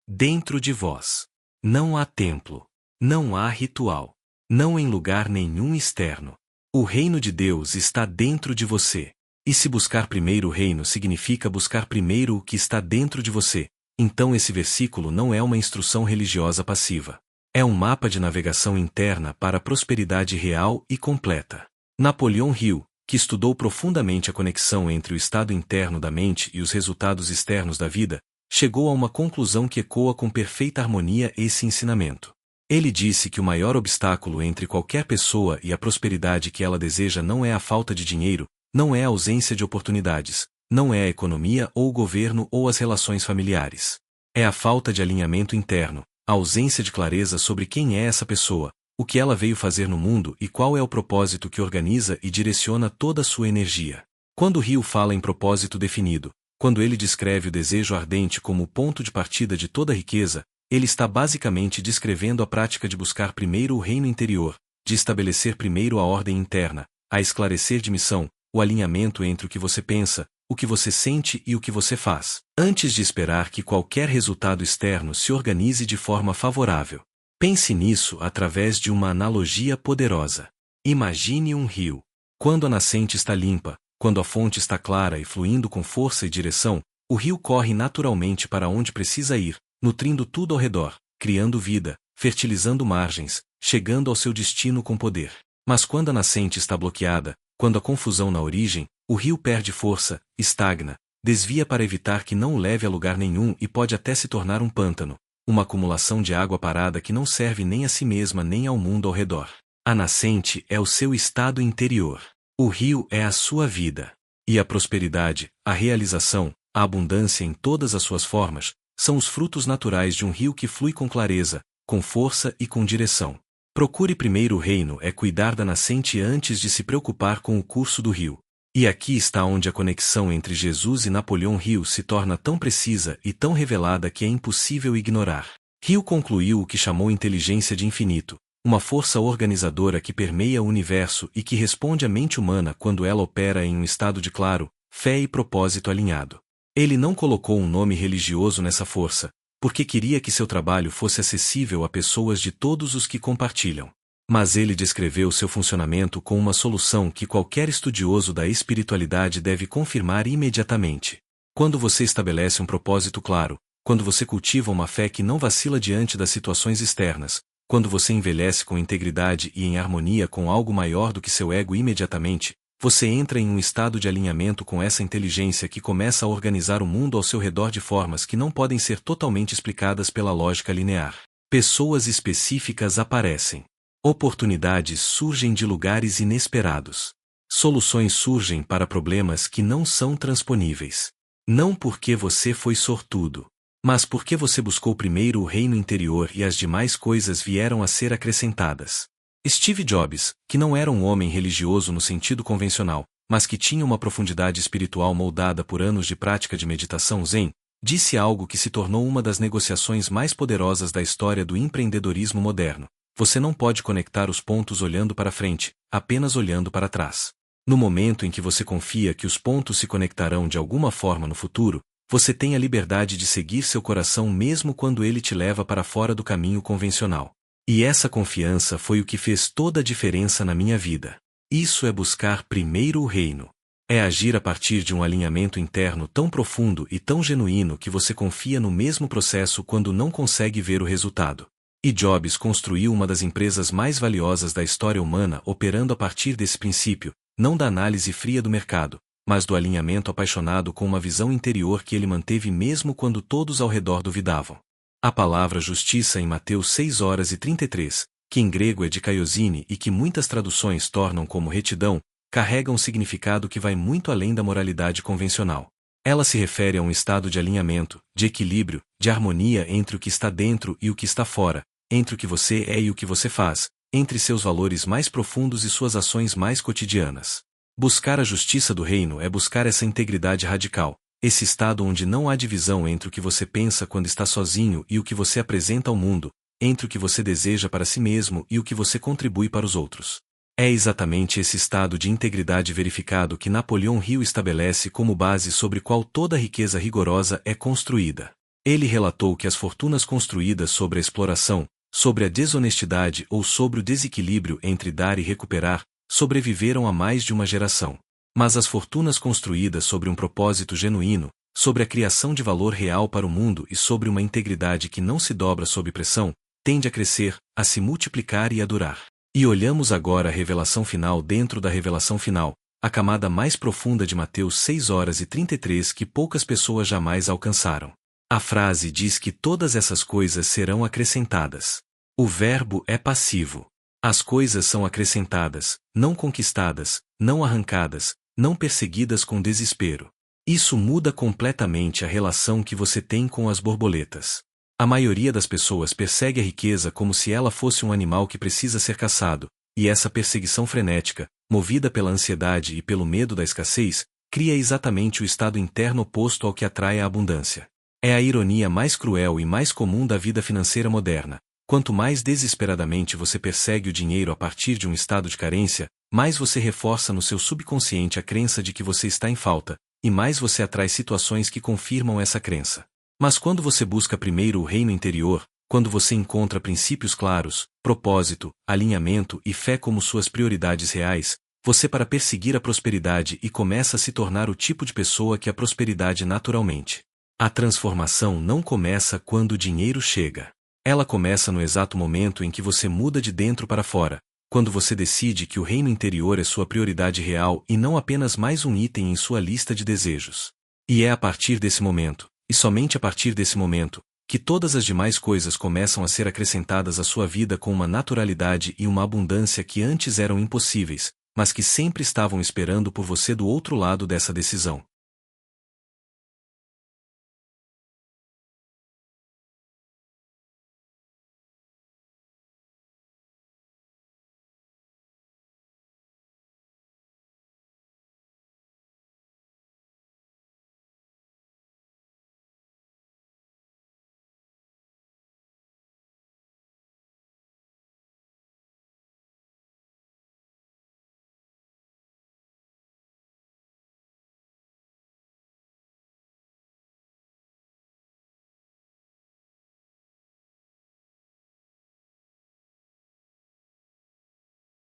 A: Dentro de vós. Não há templo. Não há ritual. Não em lugar nenhum externo. O reino de Deus está dentro de você. E se buscar primeiro o reino significa buscar primeiro o que está dentro de você, então esse versículo não é uma instrução religiosa passiva. É um mapa de navegação interna para a prosperidade real e completa. Napoleon Hill, que estudou profundamente a conexão entre o estado interno da mente e os resultados externos da vida, chegou a uma conclusão que ecoa com perfeita harmonia esse ensinamento. Ele disse que o maior obstáculo entre qualquer pessoa e a prosperidade que ela deseja não é a falta de dinheiro, não é a ausência de oportunidades, não é a economia ou o governo ou as relações familiares. É a falta de alinhamento interno, a ausência de clareza sobre quem é essa pessoa, o que ela veio fazer no mundo e qual é o propósito que organiza e direciona toda a sua energia. Quando Hill fala em propósito definido, quando ele descreve o desejo ardente como o ponto de partida de toda riqueza, ele está basicamente descrevendo a prática de buscar primeiro o reino interior, de estabelecer primeiro a ordem interna, a esclarecer de missão, o alinhamento entre o que você pensa, o que você sente e o que você faz, antes de esperar que qualquer resultado externo se organize de forma favorável. Pense nisso através de uma analogia poderosa. Imagine um rio. Quando a nascente está limpa, quando a fonte está clara e fluindo com força e direção, o rio corre naturalmente para onde precisa ir, nutrindo tudo ao redor, criando vida, fertilizando margens, chegando ao seu destino com poder. Mas quando a nascente está bloqueada, quando há confusão na origem, o rio perde força, estagna, desvia para evitar que não o leve a lugar nenhum e pode até se tornar um pântano, uma acumulação de água parada que não serve nem a si mesma nem ao mundo ao redor. A nascente é o seu estado interior. O rio é a sua vida. E a prosperidade, a realização, a abundância em todas as suas formas, são os frutos naturais de um rio que flui com clareza, com força e com direção. Procure primeiro o reino é cuidar da nascente antes de se preocupar com o curso do rio. E aqui está onde a conexão entre Jesus e Napoleão Hill se torna tão precisa e tão revelada que é impossível ignorar. Hill concluiu o que chamou inteligência de infinito, uma força organizadora que permeia o universo e que responde à mente humana quando ela opera em um estado de claro, fé e propósito alinhado. Ele não colocou um nome religioso nessa força, porque queria que seu trabalho fosse acessível a pessoas de todos os que compartilham. Mas ele descreveu seu funcionamento com uma solução que qualquer estudioso da espiritualidade deve confirmar imediatamente. Quando você estabelece um propósito claro, quando você cultiva uma fé que não vacila diante das situações externas, quando você envelhece com integridade e em harmonia com algo maior do que seu ego imediatamente, você entra em um estado de alinhamento com essa inteligência que começa a organizar o mundo ao seu redor de formas que não podem ser totalmente explicadas pela lógica linear. Pessoas específicas aparecem. Oportunidades surgem de lugares inesperados. Soluções surgem para problemas que não são transponíveis. Não porque você foi sortudo, mas porque você buscou primeiro o reino interior e as demais coisas vieram a ser acrescentadas. Steve Jobs, que não era um homem religioso no sentido convencional, mas que tinha uma profundidade espiritual moldada por anos de prática de meditação zen, disse algo que se tornou uma das negociações mais poderosas da história do empreendedorismo moderno. Você não pode conectar os pontos olhando para frente, apenas olhando para trás. No momento em que você confia que os pontos se conectarão de alguma forma no futuro, você tem a liberdade de seguir seu coração mesmo quando ele te leva para fora do caminho convencional. E essa confiança foi o que fez toda a diferença na minha vida. Isso é buscar primeiro o reino. É agir a partir de um alinhamento interno tão profundo e tão genuíno que você confia no mesmo processo quando não consegue ver o resultado. E Jobs construiu uma das empresas mais valiosas da história humana operando a partir desse princípio, não da análise fria do mercado, mas do alinhamento apaixonado com uma visão interior que ele manteve mesmo quando todos ao redor duvidavam. A palavra justiça em Mateus 6:33, que em grego é dikaiosine e que muitas traduções tornam como retidão, carrega um significado que vai muito além da moralidade convencional. Ela se refere a um estado de alinhamento, de equilíbrio, de harmonia entre o que está dentro e o que está fora, entre o que você é e o que você faz, entre seus valores mais profundos e suas ações mais cotidianas. Buscar a justiça do reino é buscar essa integridade radical, esse estado onde não há divisão entre o que você pensa quando está sozinho e o que você apresenta ao mundo, entre o que você deseja para si mesmo e o que você contribui para os outros. É exatamente esse estado de integridade verificado que Napoleão Hill estabelece como base sobre qual toda a riqueza rigorosa é construída. Ele relatou que as fortunas construídas sobre a exploração, sobre a desonestidade ou sobre o desequilíbrio entre dar e recuperar, sobreviveram a mais de uma geração. Mas as fortunas construídas sobre um propósito genuíno, sobre a criação de valor real para o mundo e sobre uma integridade que não se dobra sob pressão, tende a crescer, a se multiplicar e a durar. E olhamos agora a revelação final dentro da revelação final, a camada mais profunda de Mateus 6:33 que poucas pessoas jamais alcançaram. A frase diz que todas essas coisas serão acrescentadas. O verbo é passivo. As coisas são acrescentadas, não conquistadas, não arrancadas, não perseguidas com desespero. Isso muda completamente a relação que você tem com as borboletas. A maioria das pessoas persegue a riqueza como se ela fosse um animal que precisa ser caçado, e essa perseguição frenética, movida pela ansiedade e pelo medo da escassez, cria exatamente o estado interno oposto ao que atrai a abundância. É a ironia mais cruel e mais comum da vida financeira moderna. Quanto mais desesperadamente você persegue o dinheiro a partir de um estado de carência, mais você reforça no seu subconsciente a crença de que você está em falta, e mais você atrai situações que confirmam essa crença. Mas quando você busca primeiro o reino interior, quando você encontra princípios claros, propósito, alinhamento e fé como suas prioridades reais, você para perseguir a prosperidade e começa a se tornar o tipo de pessoa que a prosperidade naturalmente. A transformação não começa quando o dinheiro chega. Ela começa no exato momento em que você muda de dentro para fora, quando você decide que o reino interior é sua prioridade real e não apenas mais um item em sua lista de desejos. E é a partir desse momento, e somente a partir desse momento, que todas as demais coisas começam a ser acrescentadas à sua vida com uma naturalidade e uma abundância que antes eram impossíveis, mas que sempre estavam esperando por você do outro lado dessa decisão.